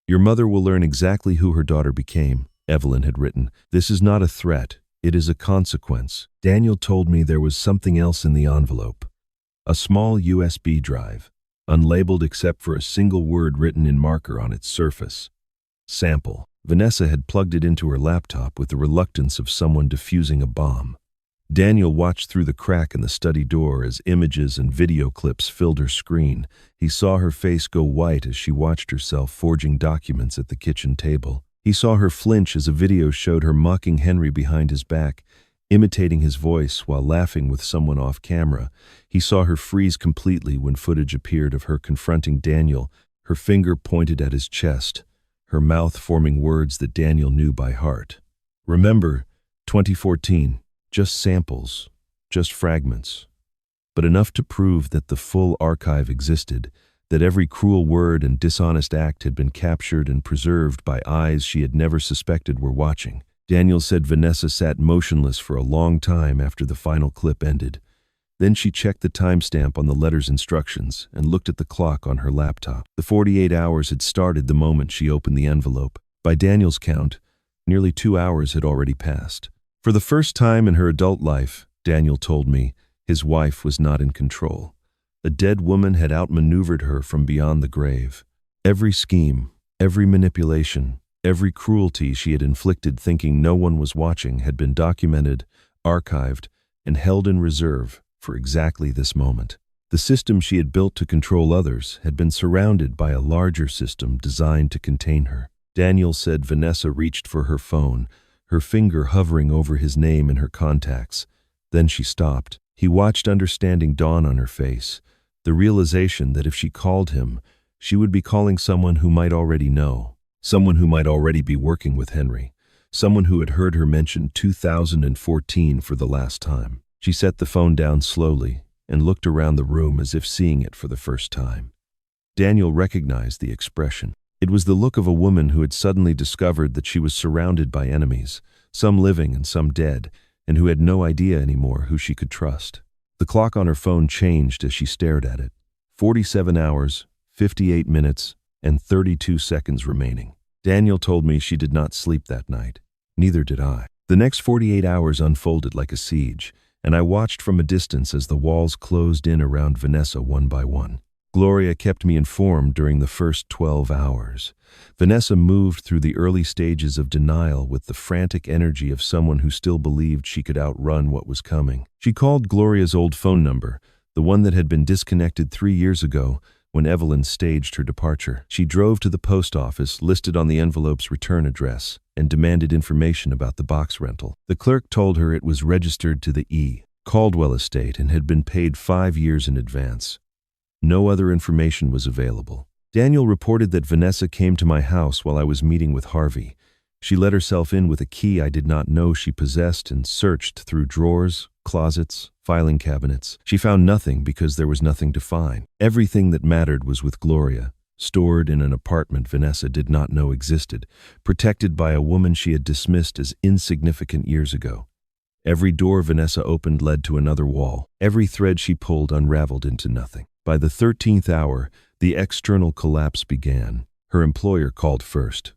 [SPEAKER 1] "Your mother will learn exactly who her daughter became," Evelyn had written. "This is not a threat. It is a consequence." Daniel told me there was something else in the envelope. A small USB drive, unlabeled except for a single word written in marker on its surface. Sample. Vanessa had plugged it into her laptop with the reluctance of someone defusing a bomb. Daniel watched through the crack in the study door as images and video clips filled her screen. He saw her face go white as she watched herself forging documents at the kitchen table. He saw her flinch as a video showed her mocking Henry behind his back, imitating his voice while laughing with someone off camera. He saw her freeze completely when footage appeared of her confronting Daniel, her finger pointed at his chest, her mouth forming words that Daniel knew by heart. Remember, 2014. Just samples, just fragments, but enough to prove that the full archive existed, that every cruel word and dishonest act had been captured and preserved by eyes she had never suspected were watching. Daniel said Vanessa sat motionless for a long time after the final clip ended. Then she checked the timestamp on the letter's instructions and looked at the clock on her laptop. The 48 hours had started the moment she opened the envelope. By Daniel's count, nearly 2 hours had already passed. For the first time in her adult life, Daniel told me, his wife was not in control. A dead woman had outmaneuvered her from beyond the grave. Every scheme, every manipulation, every cruelty she had inflicted thinking no one was watching had been documented, archived, and held in reserve for exactly this moment. The system she had built to control others had been surrounded by a larger system designed to contain her. Daniel said Vanessa reached for her phone, her finger hovering over his name in her contacts. Then she stopped. He watched understanding dawn on her face, the realization that if she called him, she would be calling someone who might already know, someone who might already be working with Henry, someone who had heard her mention 2014 for the last time. She set the phone down slowly and looked around the room as if seeing it for the first time. Daniel recognized the expression. It was the look of a woman who had suddenly discovered that she was surrounded by enemies, some living and some dead, and who had no idea anymore who she could trust. The clock on her phone changed as she stared at it. 47 hours, 58 minutes, and 32 seconds remaining. Daniel told me she did not sleep that night. Neither did I. The next 48 hours unfolded like a siege, and I watched from a distance as the walls closed in around Vanessa one by one. Gloria kept me informed during the first 12 hours. Vanessa moved through the early stages of denial with the frantic energy of someone who still believed she could outrun what was coming. She called Gloria's old phone number, the one that had been disconnected 3 years ago when Evelyn staged her departure. She drove to the post office, listed on the envelope's return address, and demanded information about the box rental. The clerk told her it was registered to the E. Caldwell estate and had been paid 5 years in advance. No other information was available. Daniel reported that Vanessa came to my house while I was meeting with Harvey. She let herself in with a key I did not know she possessed and searched through drawers, closets, filing cabinets. She found nothing because there was nothing to find. Everything that mattered was with Gloria, stored in an apartment Vanessa did not know existed, protected by a woman she had dismissed as insignificant years ago. Every door Vanessa opened led to another wall. Every thread she pulled unraveled into nothing. By the 13th hour, the external collapse began. Her employer called first.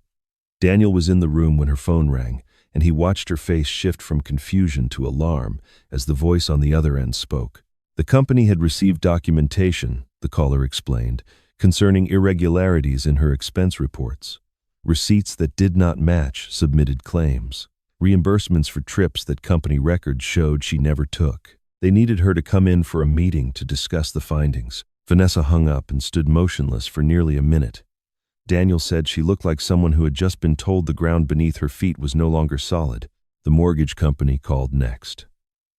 [SPEAKER 1] Daniel was in the room when her phone rang, and he watched her face shift from confusion to alarm as the voice on the other end spoke. The company had received documentation, the caller explained, concerning irregularities in her expense reports. Receipts that did not match submitted claims. Reimbursements for trips that company records showed she never took. They needed her to come in for a meeting to discuss the findings. Vanessa hung up and stood motionless for nearly a minute. Daniel said she looked like someone who had just been told the ground beneath her feet was no longer solid. The mortgage company called next.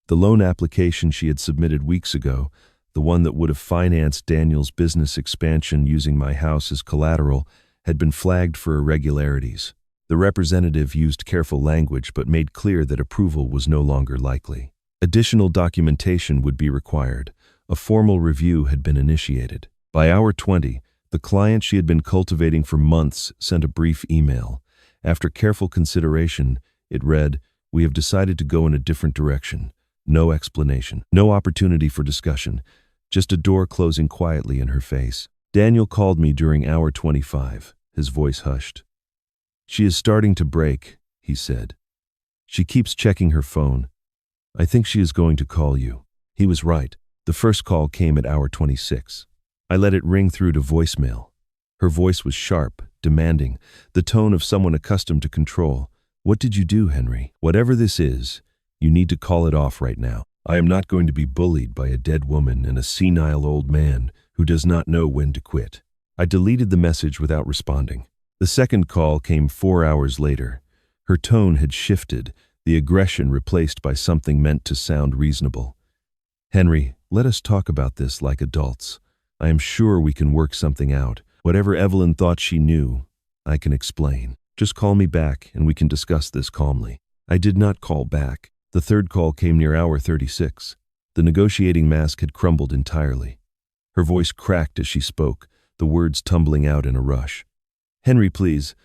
[SPEAKER 1] The loan application she had submitted weeks ago, the one that would have financed Daniel's business expansion using my house as collateral, had been flagged for irregularities. The representative used careful language but made clear that approval was no longer likely. Additional documentation would be required. A formal review had been initiated. By hour 20, the client she had been cultivating for months sent a brief email. After careful consideration, it read, "We have decided to go in a different direction. No explanation, no opportunity for discussion, just a door closing quietly in her face." Daniel called me during hour 25, his voice hushed. "She is starting to break," he said. "She keeps checking her phone. I think she is going to call you." He was right. The first call came at hour 26. I let it ring through to voicemail. Her voice was sharp, demanding, the tone of someone accustomed to control. "What did you do, Henry? Whatever this is, you need to call it off right now. I am not going to be bullied by a dead woman and a senile old man who does not know when to quit." I deleted the message without responding. The second call came 4 hours later. Her tone had shifted, the aggression replaced by something meant to sound reasonable. "Henry, let us talk about this like adults. I am sure we can work something out. Whatever Evelyn thought she knew, I can explain. Just call me back and we can discuss this calmly." I did not call back. The third call came near hour 36. The negotiating mask had crumbled entirely. Her voice cracked as she spoke, the words tumbling out in a rush. "Henry, please.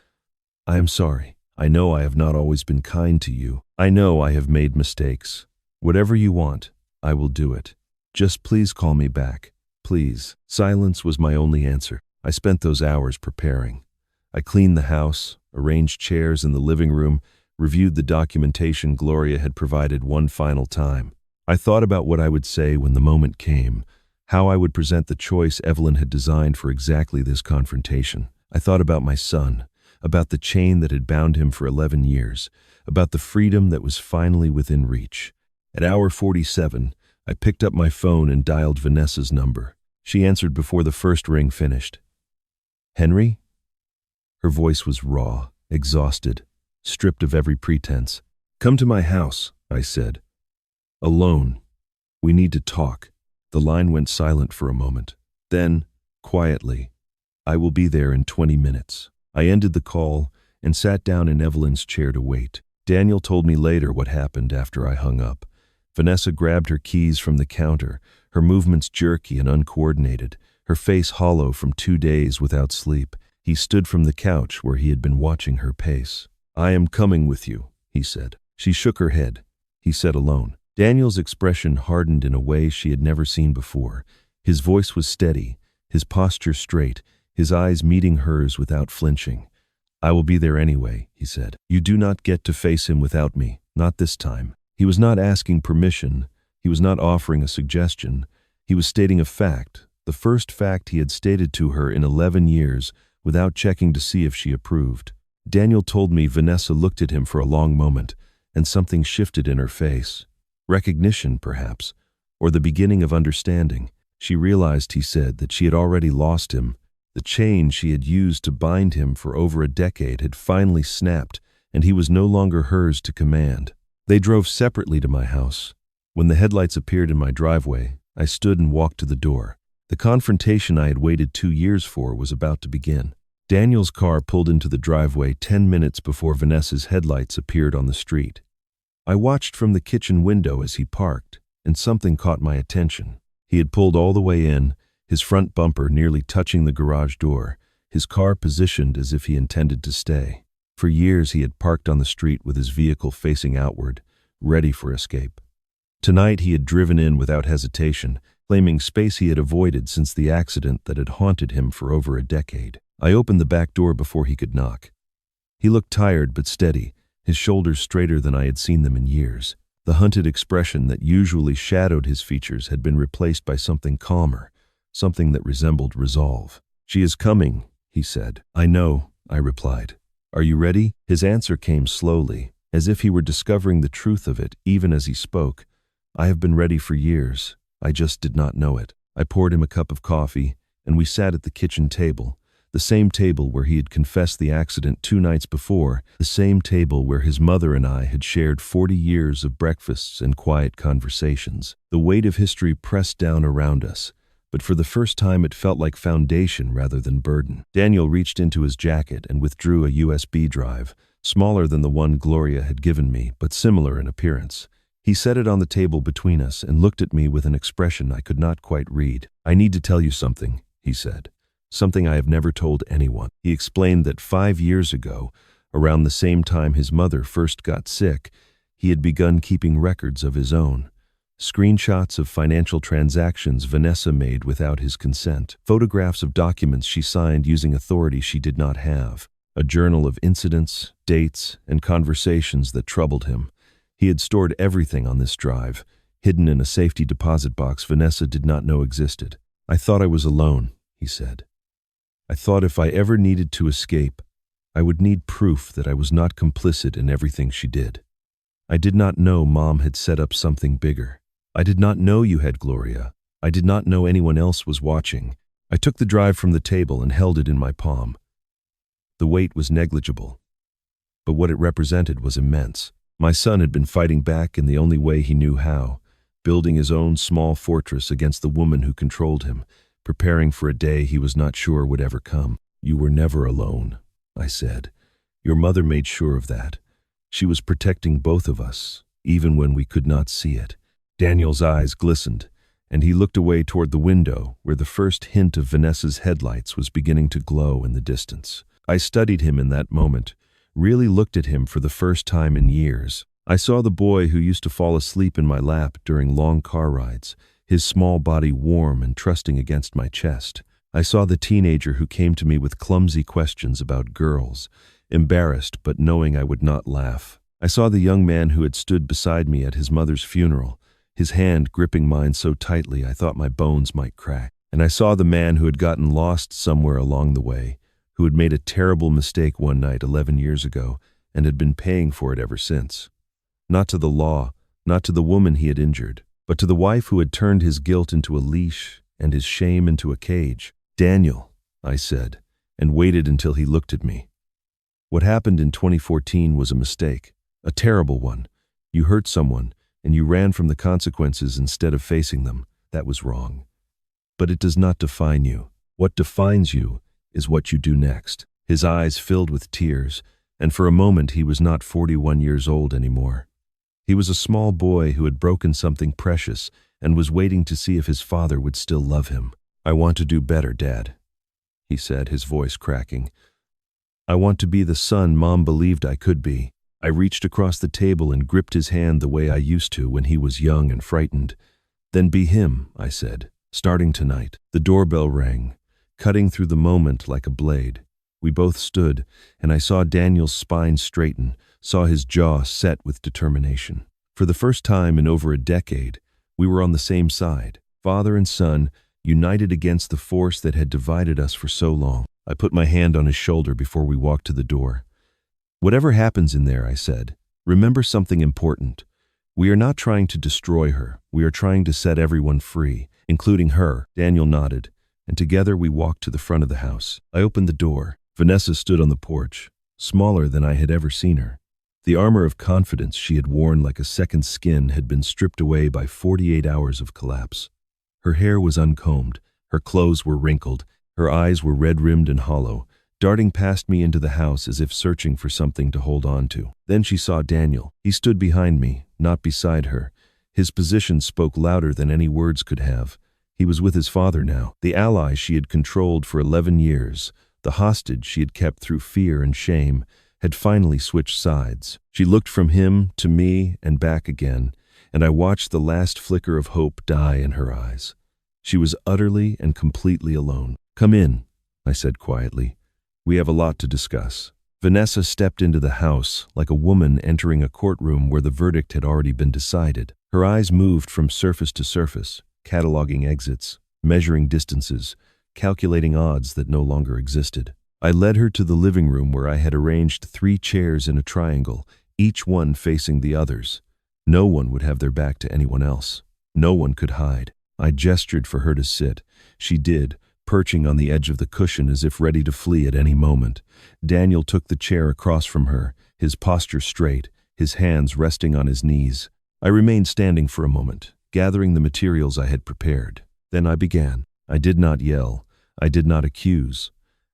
[SPEAKER 1] I am sorry. I know I have not always been kind to you. I know I have made mistakes. Whatever you want, I will do it. Just please call me back. Please." Silence was my only answer. I spent those hours preparing. I cleaned the house, arranged chairs in the living room, reviewed the documentation Gloria had provided one final time. I thought about what I would say when the moment came, how I would present the choice Evelyn had designed for exactly this confrontation. I thought about my son, about the chain that had bound him for 11 years, about the freedom that was finally within reach. At hour 47, I picked up my phone and dialed Vanessa's number. She answered before the first ring finished. "Henry?" Her voice was raw, exhausted, stripped of every pretense. "Come to my house," I said. "Alone. We need to talk." The line went silent for a moment. Then, quietly, "I will be there in 20 minutes. I ended the call and sat down in Evelyn's chair to wait. Daniel told me later what happened after I hung up. Vanessa grabbed her keys from the counter, her movements jerky and uncoordinated, her face hollow from 2 days without sleep. He stood from the couch where he had been watching her pace. "I am coming with you," he said. She shook her head. He said alone. Daniel's expression hardened in a way she had never seen before. His voice was steady, his posture straight, his eyes meeting hers without flinching. I will be there anyway, he said. You do not get to face him without me, not this time. He was not asking permission. He was not offering a suggestion. He was stating a fact, the first fact he had stated to her in 11 years, without checking to see if she approved. Daniel told me Vanessa looked at him for a long moment, and something shifted in her face. Recognition, perhaps, or the beginning of understanding. She realized, he said, that she had already lost him. The chain she had used to bind him for over a decade had finally snapped, and he was no longer hers to command. They drove separately to my house. When the headlights appeared in my driveway, I stood and walked to the door. The confrontation I had waited 2 years for was about to begin. Daniel's car pulled into the driveway 10 minutes before Vanessa's headlights appeared on the street. I watched from the kitchen window as he parked, and something caught my attention. He had pulled all the way in, his front bumper nearly touching the garage door, his car positioned as if he intended to stay. For years he had parked on the street with his vehicle facing outward, ready for escape. Tonight he had driven in without hesitation, claiming space he had avoided since the accident that had haunted him for over a decade. I opened the back door before he could knock. He looked tired but steady, his shoulders straighter than I had seen them in years. The hunted expression that usually shadowed his features had been replaced by something calmer, something that resembled resolve. She is coming, he said. I know, I replied. Are you ready? His answer came slowly, as if he were discovering the truth of it even as he spoke. I have been ready for years. I just did not know it. I poured him a cup of coffee, and we sat at the kitchen table, the same table where he had confessed the accident 2 nights before, the same table where his mother and I had shared 40 years of breakfasts and quiet conversations. The weight of history pressed down around us, but for the first time it felt like foundation rather than burden. Daniel reached into his jacket and withdrew a USB drive, smaller than the one Gloria had given me, but similar in appearance. He set it on the table between us and looked at me with an expression I could not quite read. I need to tell you something, he said. Something I have never told anyone. He explained that 5 years ago, around the same time his mother first got sick, he had begun keeping records of his own. Screenshots of financial transactions Vanessa made without his consent. Photographs of documents she signed using authority she did not have. A journal of incidents, dates, and conversations that troubled him. He had stored everything on this drive, hidden in a safety deposit box Vanessa did not know existed. I thought I was alone, he said. I thought if I ever needed to escape, I would need proof that I was not complicit in everything she did. I did not know Mom had set up something bigger. I did not know you had, Gloria. I did not know anyone else was watching. I took the drive from the table and held it in my palm. The weight was negligible, but what it represented was immense. My son had been fighting back in the only way he knew how, building his own small fortress against the woman who controlled him, preparing for a day he was not sure would ever come. You were never alone, I said. Your mother made sure of that. She was protecting both of us, even when we could not see it. Daniel's eyes glistened, and he looked away toward the window where the first hint of Vanessa's headlights was beginning to glow in the distance. I studied him in that moment, really looked at him for the first time in years. I saw the boy who used to fall asleep in my lap during long car rides, his small body warm and trusting against my chest. I saw the teenager who came to me with clumsy questions about girls, embarrassed but knowing I would not laugh. I saw the young man who had stood beside me at his mother's funeral, his hand gripping mine so tightly I thought my bones might crack. And I saw the man who had gotten lost somewhere along the way, who had made a terrible mistake one night 11 years ago and had been paying for it ever since. Not to the law, not to the woman he had injured, but to the wife who had turned his guilt into a leash and his shame into a cage. Daniel, I said, and waited until he looked at me. What happened in 2014 was a mistake, a terrible one. You hurt someone, and you ran from the consequences instead of facing them. That was wrong. But it does not define you. What defines you is what you do next. His eyes filled with tears, and for a moment he was not 41 years old anymore. He was a small boy who had broken something precious and was waiting to see if his father would still love him. I want to do better, Dad, he said, his voice cracking. I want to be the son Mom believed I could be. I reached across the table and gripped his hand the way I used to when he was young and frightened. "Then be him," I said, "starting tonight." The doorbell rang, cutting through the moment like a blade. We both stood, and I saw Daniel's spine straighten, saw his jaw set with determination. For the first time in over a decade, we were on the same side, father and son, united against the force that had divided us for so long. I put my hand on his shoulder before we walked to the door. "Whatever happens in there," I said, "remember something important. We are not trying to destroy her. We are trying to set everyone free, including her." Daniel nodded, and together we walked to the front of the house. I opened the door. Vanessa stood on the porch, smaller than I had ever seen her. The armor of confidence she had worn like a second skin had been stripped away by 48 hours of collapse. Her hair was uncombed, her clothes were wrinkled, her eyes were red-rimmed and hollow, darting past me into the house as if searching for something to hold on to. Then she saw Daniel. He stood behind me, not beside her. His position spoke louder than any words could have. He was with his father now, the ally she had controlled for 11 years, the hostage she had kept through fear and shame, had finally switched sides. She looked from him to me and back again, and I watched the last flicker of hope die in her eyes. She was utterly and completely alone. "Come in," I said quietly. "We have a lot to discuss." Vanessa stepped into the house like a woman entering a courtroom where the verdict had already been decided. Her eyes moved from surface to surface, cataloging exits, measuring distances, calculating odds that no longer existed. I led her to the living room where I had arranged 3 chairs in a triangle, each one facing the others. No one would have their back to anyone else. No one could hide. I gestured for her to sit. She did, perching on the edge of the cushion as if ready to flee at any moment. Daniel took the chair across from her, his posture straight, his hands resting on his knees. I remained standing for a moment, gathering the materials I had prepared. Then I began. I did not yell. I did not accuse.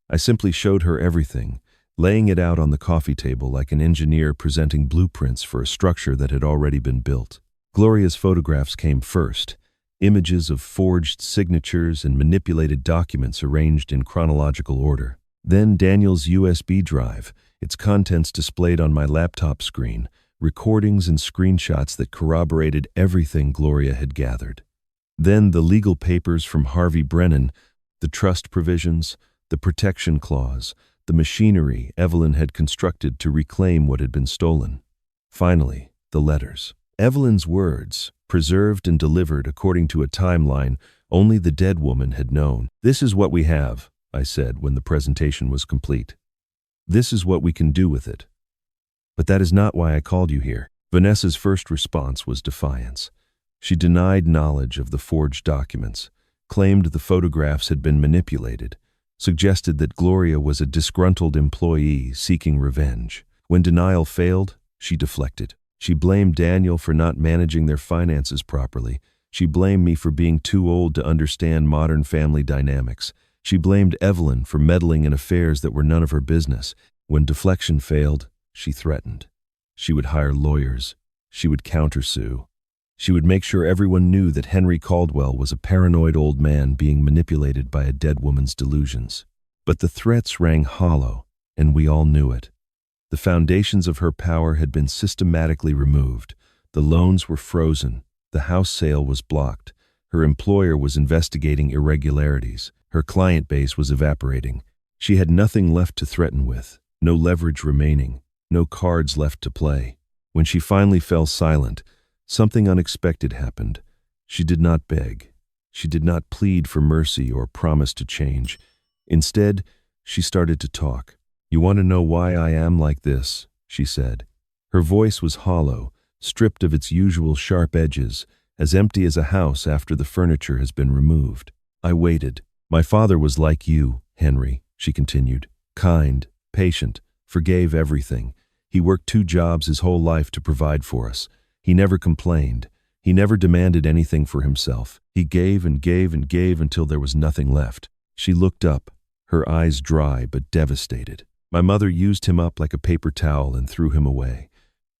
[SPEAKER 1] I simply showed her everything, laying it out on the coffee table like an engineer presenting blueprints for a structure that had already been built. Gloria's photographs came first, images of forged signatures and manipulated documents arranged in chronological order. Then Daniel's USB drive, its contents displayed on my laptop screen, recordings and screenshots that corroborated everything Gloria had gathered. Then the legal papers from Harvey Brennan, the trust provisions, the protection clause, the machinery Evelyn had constructed to reclaim what had been stolen. Finally, the letters. Evelyn's words, preserved and delivered according to a timeline only the dead woman had known. "This is what we have," I said when the presentation was complete. "This is what we can do with it. But that is not why I called you here." Vanessa's first response was defiance. She denied knowledge of the forged documents, claimed the photographs had been manipulated, suggested that Gloria was a disgruntled employee seeking revenge. When denial failed, she deflected. She blamed Daniel for not managing their finances properly. She blamed me for being too old to understand modern family dynamics. She blamed Evelyn for meddling in affairs that were none of her business. When deflection failed, she threatened. She would hire lawyers. She would countersue. She would make sure everyone knew that Henry Caldwell was a paranoid old man being manipulated by a dead woman's delusions. But the threats rang hollow, and we all knew it. The foundations of her power had been systematically removed. The loans were frozen. The house sale was blocked. Her employer was investigating irregularities. Her client base was evaporating. She had nothing left to threaten with, no leverage remaining, no cards left to play. When she finally fell silent, something unexpected happened. She did not beg. She did not plead for mercy or promise to change. Instead, she started to talk. "You want to know why I am like this?" she said. Her voice was hollow, stripped of its usual sharp edges, as empty as a house after the furniture has been removed. I waited. "My father was like you, Henry," she continued. "Kind, patient, forgave everything. He worked 2 jobs his whole life to provide for us. He never complained. He never demanded anything for himself. He gave and gave and gave until there was nothing left." She looked up, her eyes dry but devastated. "My mother used him up like a paper towel and threw him away.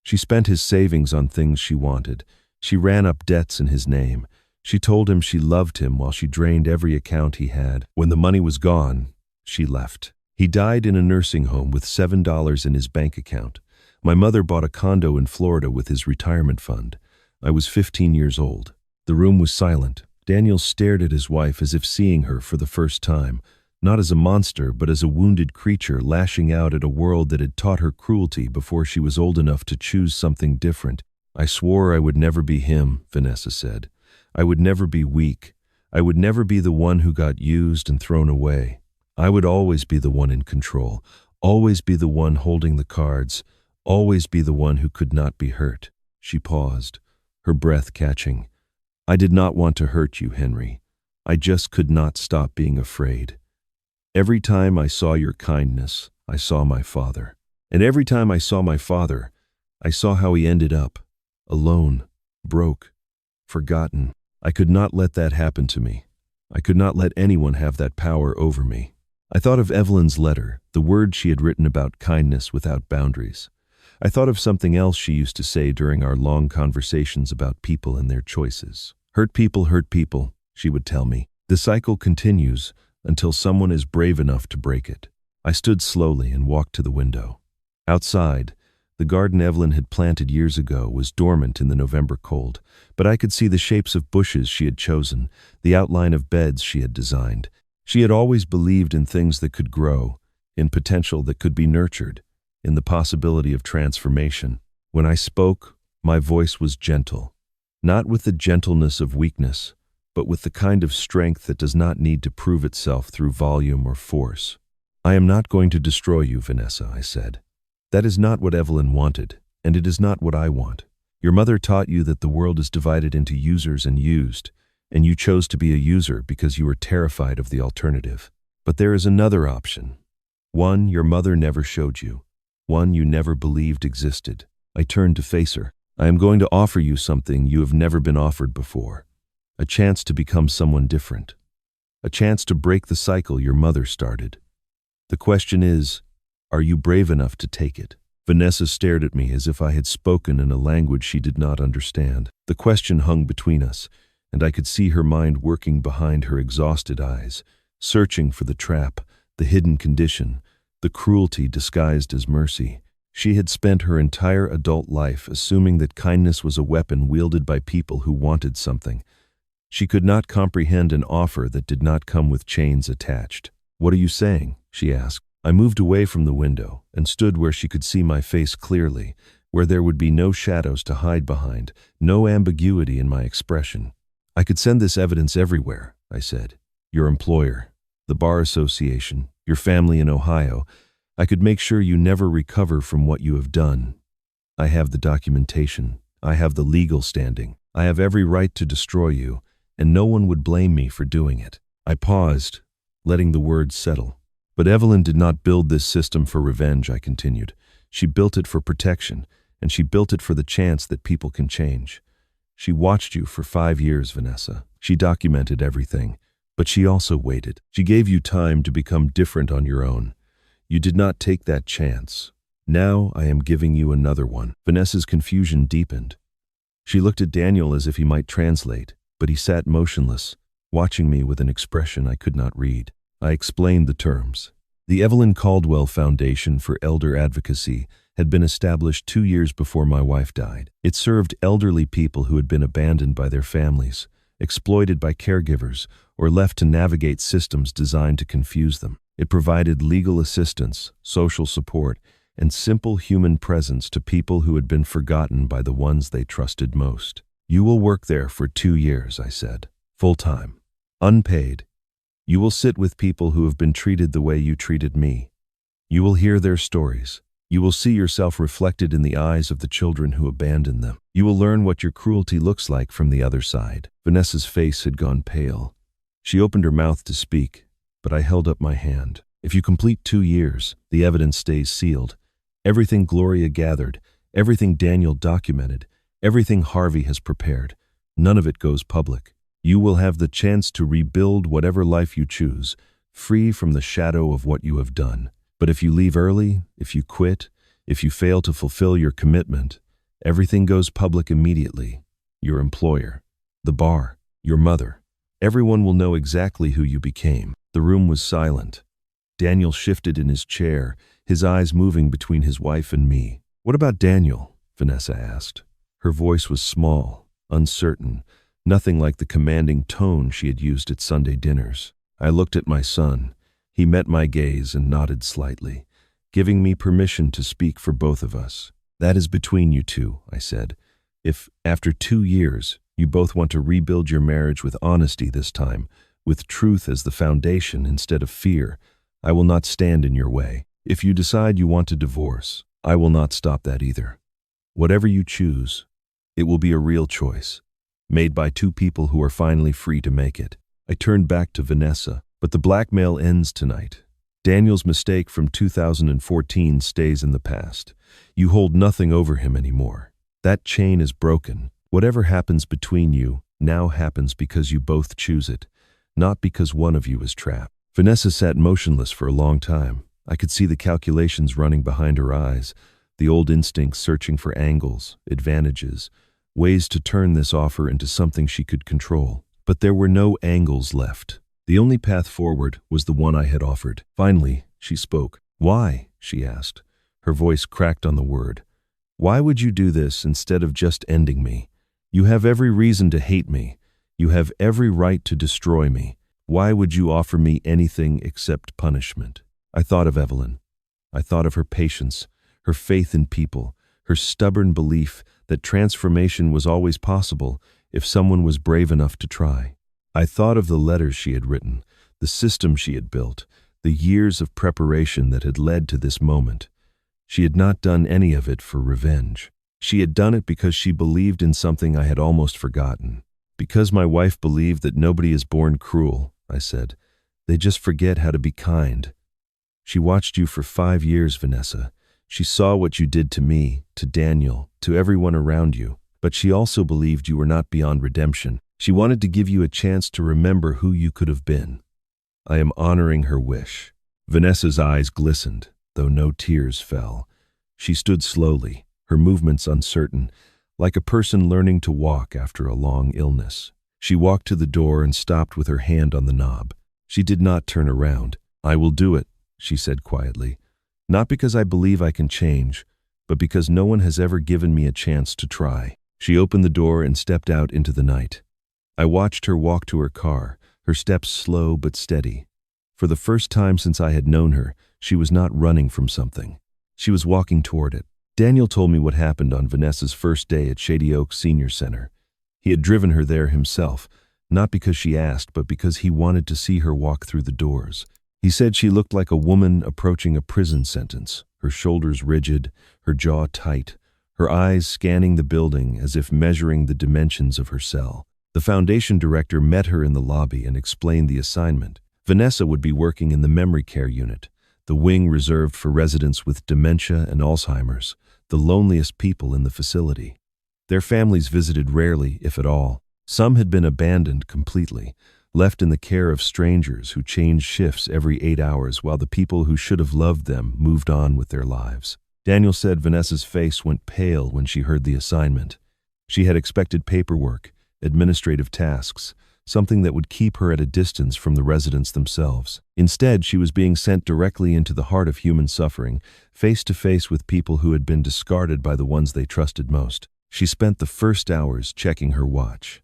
[SPEAKER 1] She spent his savings on things she wanted. She ran up debts in his name. She told him she loved him while she drained every account he had. When the money was gone, she left. He died in a nursing home with $7 in his bank account, My mother bought a condo in Florida with his retirement fund. I was 15 years old. The room was silent. Daniel stared at his wife as if seeing her for the first time, not as a monster, but as a wounded creature lashing out at a world that had taught her cruelty before she was old enough to choose something different. I swore I would never be him, Vanessa said. I would never be weak. I would never be the one who got used and thrown away. I would always be the one in control, always be the one holding the cards, always be the one who could not be hurt. She paused, her breath catching. I did not want to hurt you, Henry. I just could not stop being afraid. Every time I saw your kindness, I saw my father. And every time I saw my father, I saw how he ended up, alone, broke, forgotten. I could not let that happen to me. I could not let anyone have that power over me. I thought of Evelyn's letter, the words she had written about kindness without boundaries. I thought of something else she used to say during our long conversations about people and their choices. Hurt people, she would tell me. The cycle continues until someone is brave enough to break it. I stood slowly and walked to the window. Outside, the garden Evelyn had planted years ago was dormant in the November cold, but I could see the shapes of bushes she had chosen, the outline of beds she had designed. She had always believed in things that could grow, in potential that could be nurtured, in the possibility of transformation. When I spoke, my voice was gentle, not with the gentleness of weakness, but with the kind of strength that does not need to prove itself through volume or force. I am not going to destroy you, Vanessa, I said. That is not what Evelyn wanted, and it is not what I want. Your mother taught you that the world is divided into users and used, and you chose to be a user because you were terrified of the alternative. But there is another option. One your mother never showed you. One you never believed existed. I turned to face her. I am going to offer you something you have never been offered before. A chance to become someone different. A chance to break the cycle your mother started. The question is, are you brave enough to take it? Vanessa stared at me as if I had spoken in a language she did not understand. The question hung between us, and I could see her mind working behind her exhausted eyes, searching for the trap, the hidden condition, the cruelty disguised as mercy. She had spent her entire adult life assuming that kindness was a weapon wielded by people who wanted something. She could not comprehend an offer that did not come with chains attached. "What are you saying?" she asked. I moved away from the window and stood where she could see my face clearly, where there would be no shadows to hide behind, no ambiguity in my expression. "I could send this evidence everywhere," I said. "Your employer, the Bar Association, your family in Ohio. I could make sure you never recover from what you have done. I have the documentation. I have the legal standing. I have every right to destroy you, and no one would blame me for doing it." I paused, letting the words settle. "But Evelyn did not build this system for revenge," I continued. "She built it for protection, and she built it for the chance that people can change. She watched you for 5 years, Vanessa. She documented everything, but she also waited. She gave you time to become different on your own. You did not take that chance. Now I am giving you another one." Vanessa's confusion deepened. She looked at Daniel as if he might translate, but he sat motionless, watching me with an expression I could not read. I explained the terms. The Evelyn Caldwell Foundation for Elder Advocacy had been established 2 years before my wife died. It served elderly people who had been abandoned by their families, exploited by caregivers, or left to navigate systems designed to confuse them. It provided legal assistance, social support, and simple human presence to people who had been forgotten by the ones they trusted most. "You will work there for 2 years," I said, "full-time, unpaid. You will sit with people who have been treated the way you treated me. You will hear their stories. You will see yourself reflected in the eyes of the children who abandoned them. You will learn what your cruelty looks like from the other side." Vanessa's face had gone pale. She opened her mouth to speak, but I held up my hand. "If you complete 2 years, the evidence stays sealed. Everything Gloria gathered, everything Daniel documented, everything Harvey has prepared, none of it goes public. You will have the chance to rebuild whatever life you choose, free from the shadow of what you have done. But if you leave early, if you quit, if you fail to fulfill your commitment, everything goes public immediately. Your employer, the bar, your mother. Everyone will know exactly who you became." The room was silent. Daniel shifted in his chair, his eyes moving between his wife and me. "What about Daniel?" Vanessa asked. Her voice was small, uncertain, nothing like the commanding tone she had used at Sunday dinners. I looked at my son. He met my gaze and nodded slightly, giving me permission to speak for both of us. "That is between you two," I said. "If, after 2 years, you both want to rebuild your marriage with honesty this time, with truth as the foundation instead of fear, I will not stand in your way. If you decide you want to divorce, I will not stop that either. Whatever you choose, it will be a real choice, made by two people who are finally free to make it." I turned back to Vanessa. "But the blackmail ends tonight. Daniel's mistake from 2014 stays in the past. You hold nothing over him anymore. That chain is broken. Whatever happens between you now happens because you both choose it, not because one of you is trapped." Vanessa sat motionless for a long time. I could see the calculations running behind her eyes, the old instincts searching for angles, advantages, ways to turn this offer into something she could control. But there were no angles left. The only path forward was the one I had offered. Finally, she spoke. "Why?" she asked. Her voice cracked on the word. "Why would you do this instead of just ending me? You have every reason to hate me. You have every right to destroy me. Why would you offer me anything except punishment?" I thought of Evelyn. I thought of her patience, her faith in people, her stubborn belief that transformation was always possible if someone was brave enough to try. I thought of the letters she had written, the system she had built, the years of preparation that had led to this moment. She had not done any of it for revenge. She had done it because she believed in something I had almost forgotten. "Because my wife believed that nobody is born cruel," I said. "They just forget how to be kind. She watched you for 5 years, Vanessa. She saw what you did to me, to Daniel, to everyone around you. But she also believed you were not beyond redemption. She wanted to give you a chance to remember who you could have been. I am honoring her wish." Vanessa's eyes glistened, though no tears fell. She stood slowly, her movements uncertain, like a person learning to walk after a long illness. She walked to the door and stopped with her hand on the knob. She did not turn around. "I will do it," she said quietly. "Not because I believe I can change, but because no one has ever given me a chance to try." She opened the door and stepped out into the night. I watched her walk to her car, her steps slow but steady. For the first time since I had known her, she was not running from something. She was walking toward it. Daniel told me what happened on Vanessa's first day at Shady Oak Senior Center. He had driven her there himself, not because she asked, but because he wanted to see her walk through the doors. He said she looked like a woman approaching a prison sentence, her shoulders rigid, her jaw tight, her eyes scanning the building as if measuring the dimensions of her cell. The foundation director met her in the lobby and explained the assignment. Vanessa would be working in the memory care unit, the wing reserved for residents with dementia and Alzheimer's, the loneliest people in the facility. Their families visited rarely, if at all. Some had been abandoned completely, left in the care of strangers who changed shifts every 8 hours while the people who should have loved them moved on with their lives. Daniel said Vanessa's face went pale when she heard the assignment. She had expected paperwork, administrative tasks, something that would keep her at a distance from the residents themselves. Instead, she was being sent directly into the heart of human suffering, face to face with people who had been discarded by the ones they trusted most. She spent the first hours checking her watch.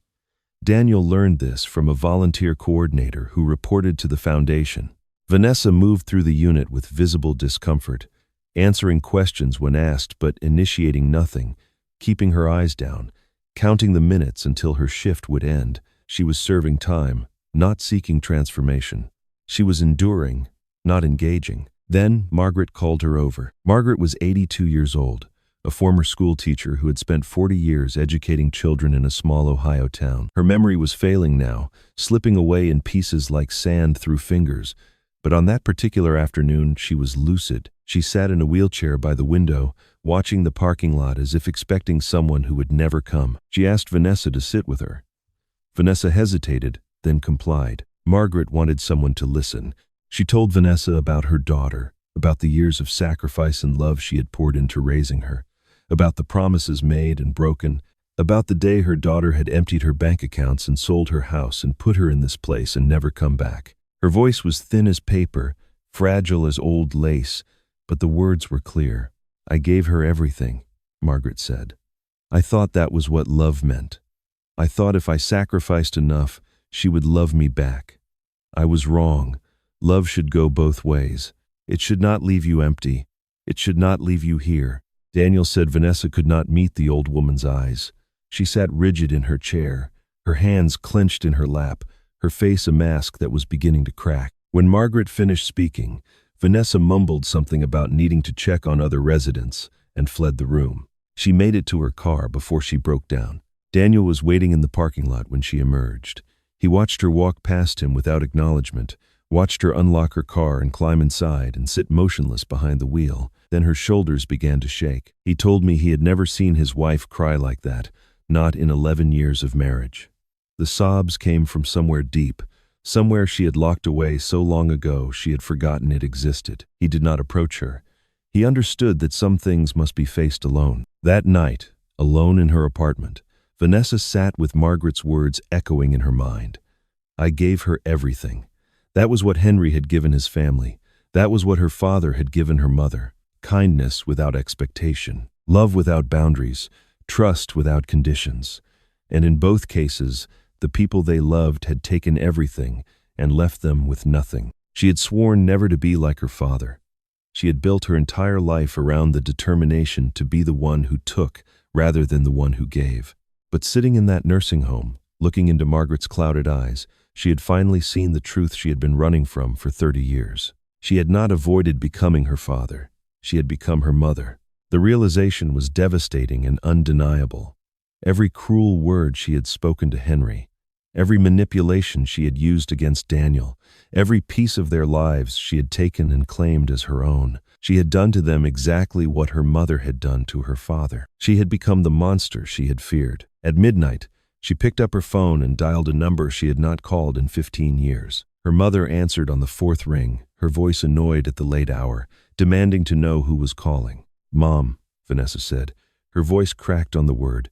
[SPEAKER 1] Daniel learned this from a volunteer coordinator who reported to the foundation. Vanessa moved through the unit with visible discomfort, answering questions when asked but initiating nothing, keeping her eyes down, counting the minutes until her shift would end. She was serving time, not seeking transformation. She was enduring, not engaging. Then Margaret called her over. Margaret was 82 years old, a former school teacher who had spent 40 years educating children in a small Ohio town. Her memory was failing now, slipping away in pieces like sand through fingers. But on that particular afternoon, she was lucid. She sat in a wheelchair by the window, watching the parking lot as if expecting someone who would never come. She asked Vanessa to sit with her. Vanessa hesitated, then complied. Margaret wanted someone to listen. She told Vanessa about her daughter, about the years of sacrifice and love she had poured into raising her, about the promises made and broken, about the day her daughter had emptied her bank accounts and sold her house and put her in this place and never come back. Her voice was thin as paper, fragile as old lace, but the words were clear. I gave her everything, Margaret said. I thought that was what love meant. I thought if I sacrificed enough, she would love me back. I was wrong. Love should go both ways. It should not leave you empty. It should not leave you here. Daniel said Vanessa could not meet the old woman's eyes. She sat rigid in her chair, her hands clenched in her lap, her face a mask that was beginning to crack. When Margaret finished speaking, Vanessa mumbled something about needing to check on other residents and fled the room. She made it to her car before she broke down. Daniel was waiting in the parking lot when she emerged. He watched her walk past him without acknowledgement, watched her unlock her car and climb inside and sit motionless behind the wheel. Then her shoulders began to shake. He told me he had never seen his wife cry like that, not in 11 years of marriage. The sobs came from somewhere deep, somewhere she had locked away so long ago she had forgotten it existed. He did not approach her. He understood that some things must be faced alone. That night, alone in her apartment, Vanessa sat with Margaret's words echoing in her mind. I gave her everything. That was what Henry had given his family. That was what her father had given her mother. Kindness without expectation, love without boundaries, trust without conditions. And in both cases, the people they loved had taken everything and left them with nothing. She had sworn never to be like her father. She had built her entire life around the determination to be the one who took rather than the one who gave. But sitting in that nursing home, looking into Margaret's clouded eyes, she had finally seen the truth she had been running from for 30 years. She had not avoided becoming her father. She had become her mother. The realization was devastating and undeniable. Every cruel word she had spoken to Henry, every manipulation she had used against Daniel, every piece of their lives she had taken and claimed as her own. She had done to them exactly what her mother had done to her father. She had become the monster she had feared. At midnight, she picked up her phone and dialed a number she had not called in 15 years. Her mother answered on the fourth ring, her voice annoyed at the late hour, demanding to know who was calling. Mom, Vanessa said. Her voice cracked on the word.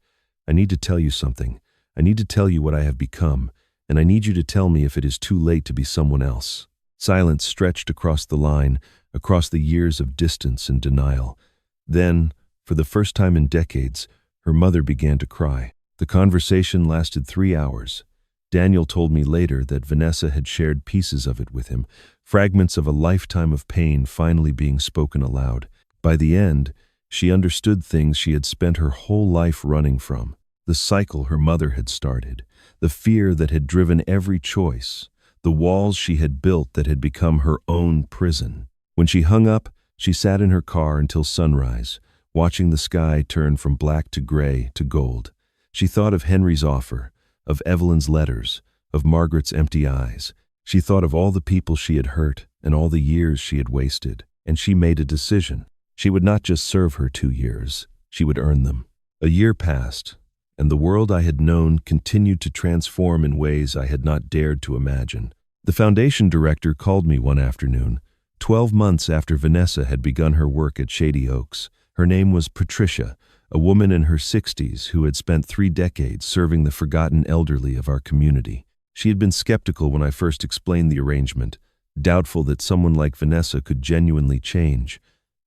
[SPEAKER 1] I need to tell you something. I need to tell you what I have become, and I need you to tell me if it is too late to be someone else. Silence stretched across the line, across the years of distance and denial. Then, for the first time in decades, her mother began to cry. The conversation lasted 3 hours. Daniel told me later that Vanessa had shared pieces of it with him, fragments of a lifetime of pain finally being spoken aloud. By the end, she understood things she had spent her whole life running from, the cycle her mother had started, the fear that had driven every choice, the walls she had built that had become her own prison. When she hung up, she sat in her car until sunrise, watching the sky turn from black to gray to gold. She thought of Henry's offer, of Evelyn's letters, of Margaret's empty eyes. She thought of all the people she had hurt and all the years she had wasted, and she made a decision. She would not just serve her 2 years, she would earn them. A year passed, and the world I had known continued to transform in ways I had not dared to imagine. The foundation director called me one afternoon, 12 months after Vanessa had begun her work at Shady Oaks. Her name was Patricia, a woman in her 60s who had spent 3 decades serving the forgotten elderly of our community. She had been skeptical when I first explained the arrangement, doubtful that someone like Vanessa could genuinely change.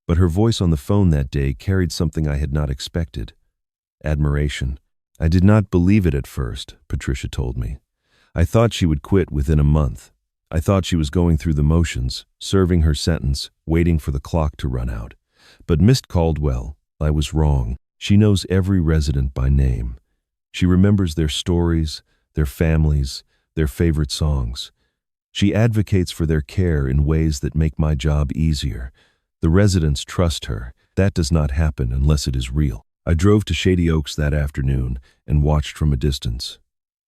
[SPEAKER 1] But her voice on the phone that day carried something I had not expected: admiration. I did not believe it at first, Patricia told me. I thought she would quit within a month. I thought she was going through the motions, serving her sentence, waiting for the clock to run out. But Miss Caldwell, I was wrong. She knows every resident by name. She remembers their stories, their families, their favorite songs. She advocates for their care in ways that make my job easier. The residents trust her. That does not happen unless it is real. I drove to Shady Oaks that afternoon and watched from a distance.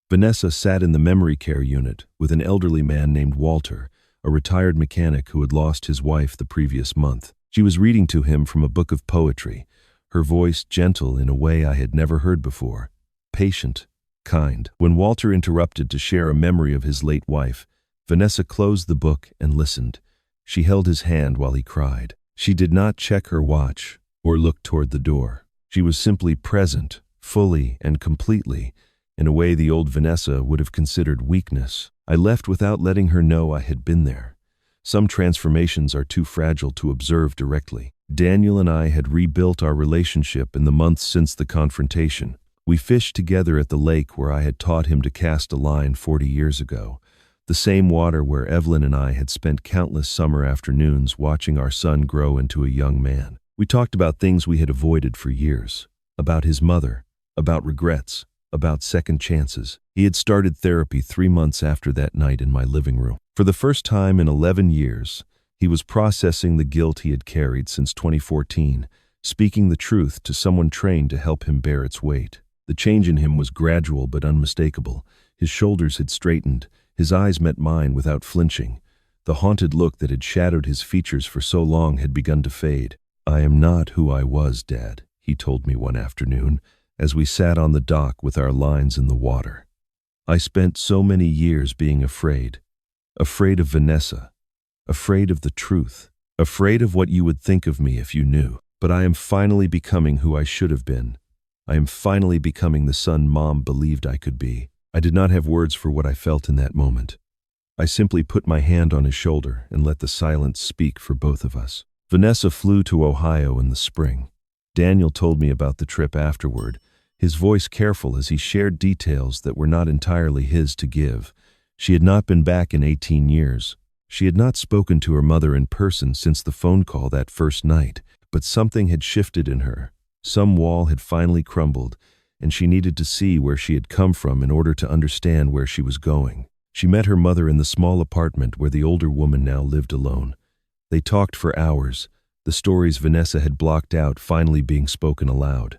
[SPEAKER 1] Vanessa sat in the memory care unit with an elderly man named Walter, a retired mechanic who had lost his wife the previous month. She was reading to him from a book of poetry, her voice gentle in a way I had never heard before, patient, kind. When Walter interrupted to share a memory of his late wife, Vanessa closed the book and listened. She held his hand while he cried. She did not check her watch or look toward the door. She was simply present, fully and completely, in a way the old Vanessa would have considered weakness. I left without letting her know I had been there. Some transformations are too fragile to observe directly. Daniel and I had rebuilt our relationship in the months since the confrontation. We fished together at the lake where I had taught him to cast a line 40 years ago, the same water where Evelyn and I had spent countless summer afternoons watching our son grow into a young man. We talked about things we had avoided for years, about his mother, about regrets, about second chances. He had started therapy 3 months after that night in my living room. For the first time in 11 years, he was processing the guilt he had carried since 2014, speaking the truth to someone trained to help him bear its weight. The change in him was gradual but unmistakable. His shoulders had straightened, his eyes met mine without flinching. The haunted look that had shadowed his features for so long had begun to fade. "I am not who I was, Dad," he told me one afternoon, as we sat on the dock with our lines in the water. "I spent so many years being afraid of Vanessa, afraid of the truth, afraid of what you would think of me if you knew. But I am finally becoming who I should have been. I am finally becoming the son Mom believed I could be." I did not have words for what I felt in that moment. I simply put my hand on his shoulder and let the silence speak for both of us. Vanessa flew to Ohio in the spring. Daniel told me about the trip afterward, his voice careful as he shared details that were not entirely his to give. She had not been back in 18 years. She had not spoken to her mother in person since the phone call that first night, but something had shifted in her. Some wall had finally crumbled, and she needed to see where she had come from in order to understand where she was going. She met her mother in the small apartment where the older woman now lived alone. They talked for hours, the stories Vanessa had blocked out finally being spoken aloud.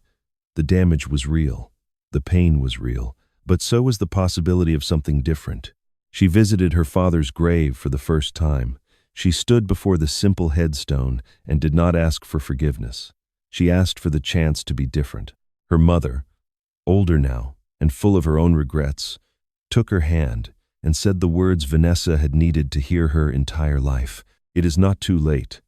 [SPEAKER 1] The damage was real. The pain was real, but so was the possibility of something different. She visited her father's grave for the first time. She stood before the simple headstone and did not ask for forgiveness. She asked for the chance to be different. Her mother, older now and full of her own regrets, took her hand and said the words Vanessa had needed to hear her entire life. "It is not too late.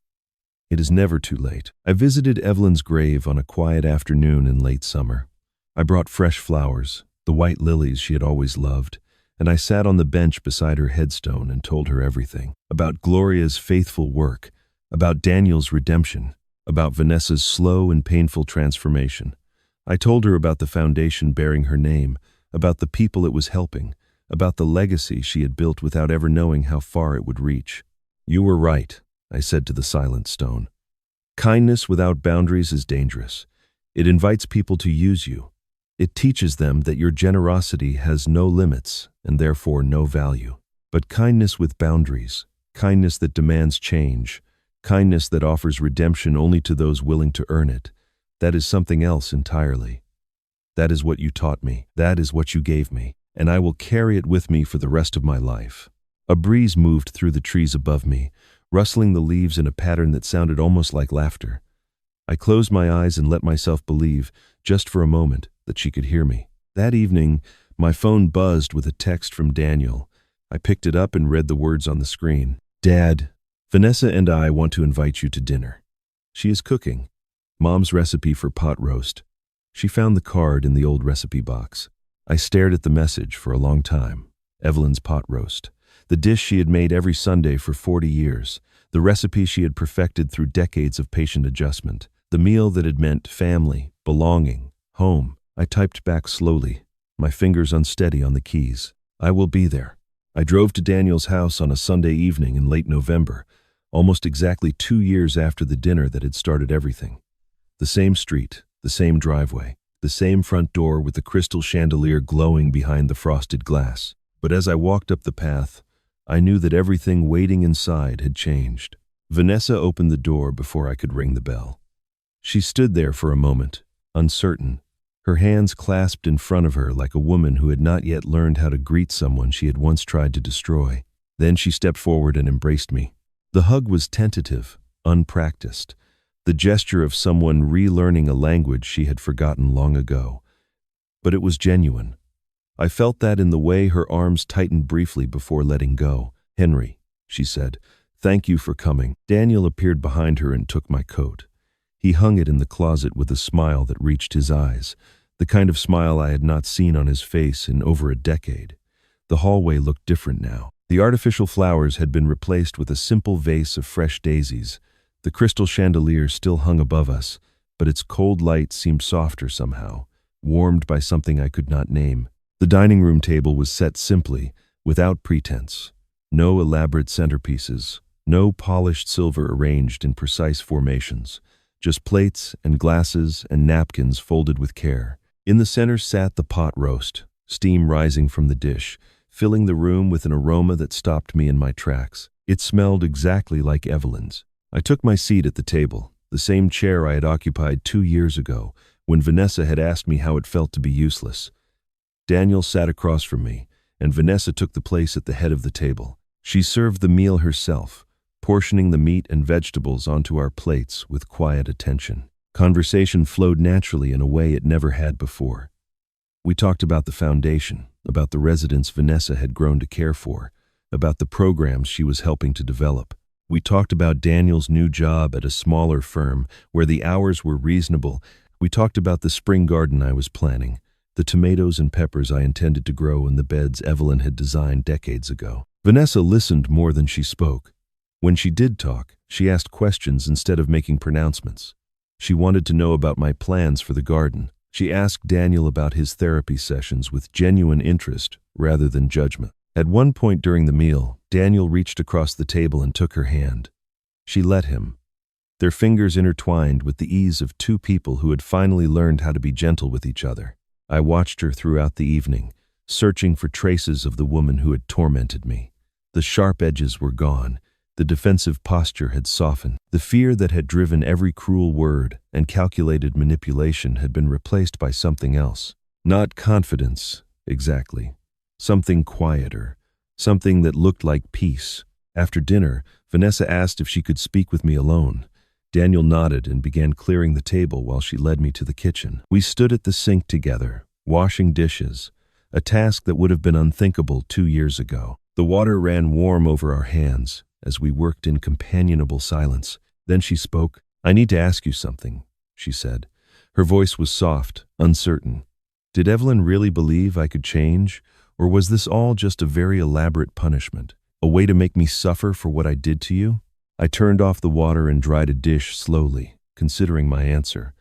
[SPEAKER 1] It is never too late." I visited Evelyn's grave on a quiet afternoon in late summer. I brought fresh flowers, the white lilies she had always loved, and I sat on the bench beside her headstone and told her everything. About Gloria's faithful work, about Daniel's redemption, about Vanessa's slow and painful transformation. I told her about the foundation bearing her name, about the people it was helping, about the legacy she had built without ever knowing how far it would reach. "You were right," I said to the silent stone. "Kindness without boundaries is dangerous. It invites people to use you. It teaches them that your generosity has no limits and therefore no value. But kindness with boundaries, kindness that demands change, kindness that offers redemption only to those willing to earn it, that is something else entirely. That is what you taught me. That is what you gave me, and I will carry it with me for the rest of my life." A breeze moved through the trees above me, rustling the leaves in a pattern that sounded almost like laughter. I closed my eyes and let myself believe, just for a moment, that she could hear me. That evening, my phone buzzed with a text from Daniel. I picked it up and read the words on the screen. "Dad, Vanessa and I want to invite you to dinner. She is cooking. Mom's recipe for pot roast." She found the card in the old recipe box. I stared at the message for a long time. Evelyn's pot roast. The dish she had made every Sunday for 40 years. The recipe she had perfected through decades of patient adjustment. The meal that had meant family, belonging, home. I typed back slowly, my fingers unsteady on the keys. "I will be there." I drove to Daniel's house on a Sunday evening in late November, almost exactly 2 years after the dinner that had started everything. The same street, the same driveway, the same front door with the crystal chandelier glowing behind the frosted glass. But as I walked up the path, I knew that everything waiting inside had changed. Vanessa opened the door before I could ring the bell. She stood there for a moment, uncertain, her hands clasped in front of her like a woman who had not yet learned how to greet someone she had once tried to destroy. Then she stepped forward and embraced me. The hug was tentative, unpracticed, the gesture of someone relearning a language she had forgotten long ago. But it was genuine. I felt that in the way her arms tightened briefly before letting go. "Henry," she said, "thank you for coming." Daniel appeared behind her and took my coat. He hung it in the closet with a smile that reached his eyes, the kind of smile I had not seen on his face in over a decade. The hallway looked different now. The artificial flowers had been replaced with a simple vase of fresh daisies, The crystal chandelier still hung above us, but its cold light seemed softer somehow, warmed by something I could not name. The dining room table was set simply, without pretense. No elaborate centerpieces, no polished silver arranged in precise formations, just plates and glasses and napkins folded with care. In the center sat the pot roast, steam rising from the dish, filling the room with an aroma that stopped me in my tracks. It smelled exactly like Evelyn's. I took my seat at the table, the same chair I had occupied 2 years ago, when Vanessa had asked me how it felt to be useless. Daniel sat across from me, and Vanessa took the place at the head of the table. She served the meal herself, portioning the meat and vegetables onto our plates with quiet attention. Conversation flowed naturally in a way it never had before. We talked about the foundation, about the residents Vanessa had grown to care for, about the programs she was helping to develop. We talked about Daniel's new job at a smaller firm where the hours were reasonable. We talked about the spring garden I was planning, the tomatoes and peppers I intended to grow in the beds Evelyn had designed decades ago. Vanessa listened more than she spoke. When she did talk, she asked questions instead of making pronouncements. She wanted to know about my plans for the garden. She asked Daniel about his therapy sessions with genuine interest rather than judgment. At one point during the meal, Daniel reached across the table and took her hand. She let him. Their fingers intertwined with the ease of two people who had finally learned how to be gentle with each other. I watched her throughout the evening, searching for traces of the woman who had tormented me. The sharp edges were gone. The defensive posture had softened. The fear that had driven every cruel word and calculated manipulation had been replaced by something else. Not confidence, exactly. Something quieter. Something that looked like peace. After dinner, Vanessa asked if she could speak with me alone. Daniel nodded and began clearing the table while she led me to the kitchen. We stood at the sink together, washing dishes, a task that would have been unthinkable 2 years ago. The water ran warm over our hands as we worked in companionable silence. Then she spoke. "I need to ask you something," she said. Her voice was soft, uncertain. Did Evelyn really believe I could change, or was this all just a very elaborate punishment, a way to make me suffer for what I did to you? I turned off the water and dried a dish slowly, considering my answer.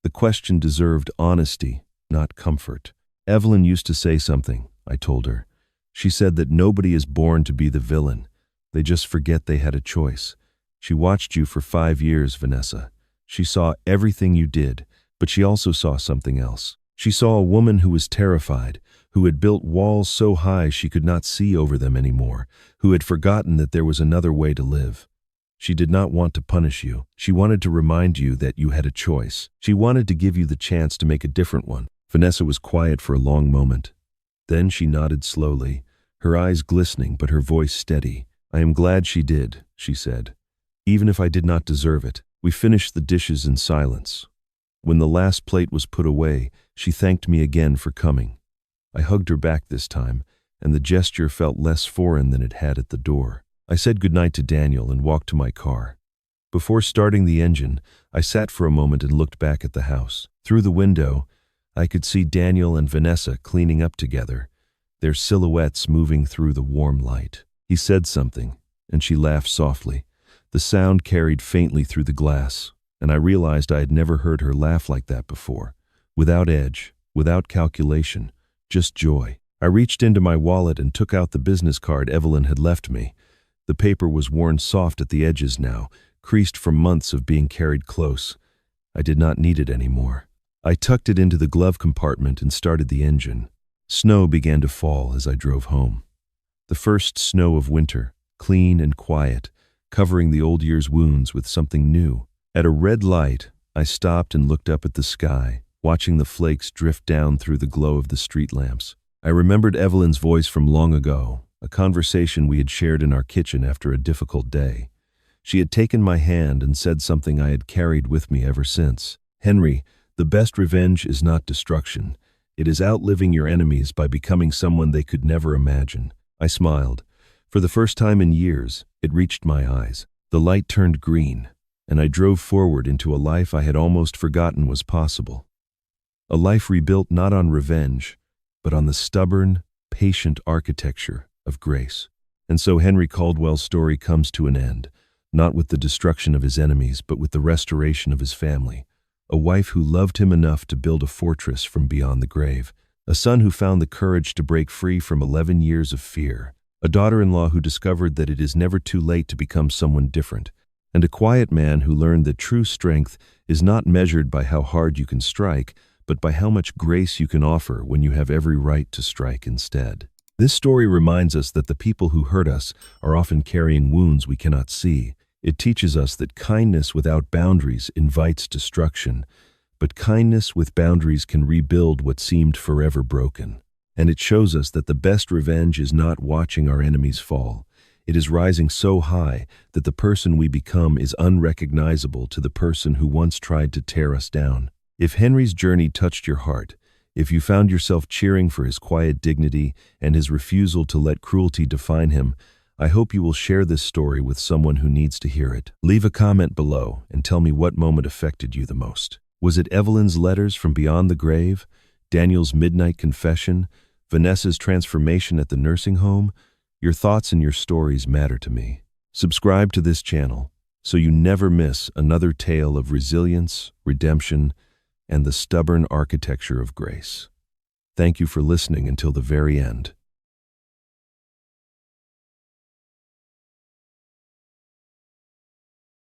[SPEAKER 1] The question deserved honesty, not comfort. Evelyn used to say something, I told her. She said that nobody is born to be the villain. They just forget they had a choice. She watched you for 5 years, Vanessa. She saw everything you did, but she also saw something else. She saw a woman who was terrified, who had built walls so high she could not see over them anymore, who had forgotten that there was another way to live. She did not want to punish you. She wanted to remind you that you had a choice. She wanted to give you the chance to make a different one. Vanessa was quiet for a long moment. Then she nodded slowly, her eyes glistening but her voice steady. "I am glad she did," she said. "Even if I did not deserve it." We finished the dishes in silence. When the last plate was put away, she thanked me again for coming. I hugged her back this time, and the gesture felt less foreign than it had at the door. I said goodnight to Daniel and walked to my car. Before starting the engine, I sat for a moment and looked back at the house. Through the window, I could see Daniel and Vanessa cleaning up together, their silhouettes moving through the warm light. He said something, and she laughed softly. The sound carried faintly through the glass, and I realized I had never heard her laugh like that before. Without edge, without calculation, just joy. I reached into my wallet and took out the business card Evelyn had left me. The paper was worn soft at the edges now, creased from months of being carried close. I did not need it anymore. I tucked it into the glove compartment and started the engine. Snow began to fall as I drove home. The first snow of winter, clean and quiet, covering the old year's wounds with something new. At a red light, I stopped and looked up at the sky, watching the flakes drift down through the glow of the street lamps. I remembered Evelyn's voice from long ago, a conversation we had shared in our kitchen after a difficult day. She had taken my hand and said something I had carried with me ever since. "Henry, the best revenge is not destruction. It is outliving your enemies by becoming someone they could never imagine." I smiled. For the first time in years, it reached my eyes. The light turned green, and I drove forward into a life I had almost forgotten was possible. A life rebuilt not on revenge, but on the stubborn, patient architecture of grace. And so Henry Caldwell's story comes to an end, not with the destruction of his enemies, but with the restoration of his family. A wife who loved him enough to build a fortress from beyond the grave. A son who found the courage to break free from 11 years of fear. A daughter-in-law who discovered that it is never too late to become someone different. And a quiet man who learned that true strength is not measured by how hard you can strike, but by how much grace you can offer when you have every right to strike instead. This story reminds us that the people who hurt us are often carrying wounds we cannot see. It teaches us that kindness without boundaries invites destruction, but kindness with boundaries can rebuild what seemed forever broken. And it shows us that the best revenge is not watching our enemies fall. It is rising so high that the person we become is unrecognizable to the person who once tried to tear us down. If Henry's journey touched your heart, if you found yourself cheering for his quiet dignity and his refusal to let cruelty define him, I hope you will share this story with someone who needs to hear it. Leave a comment below and tell me what moment affected you the most. Was it Evelyn's letters from beyond the grave, Daniel's midnight confession, Vanessa's transformation at the nursing home? Your thoughts and your stories matter to me. Subscribe to this channel so you never miss another tale of resilience, redemption, and the stubborn architecture of grace. Thank you for listening until the very end.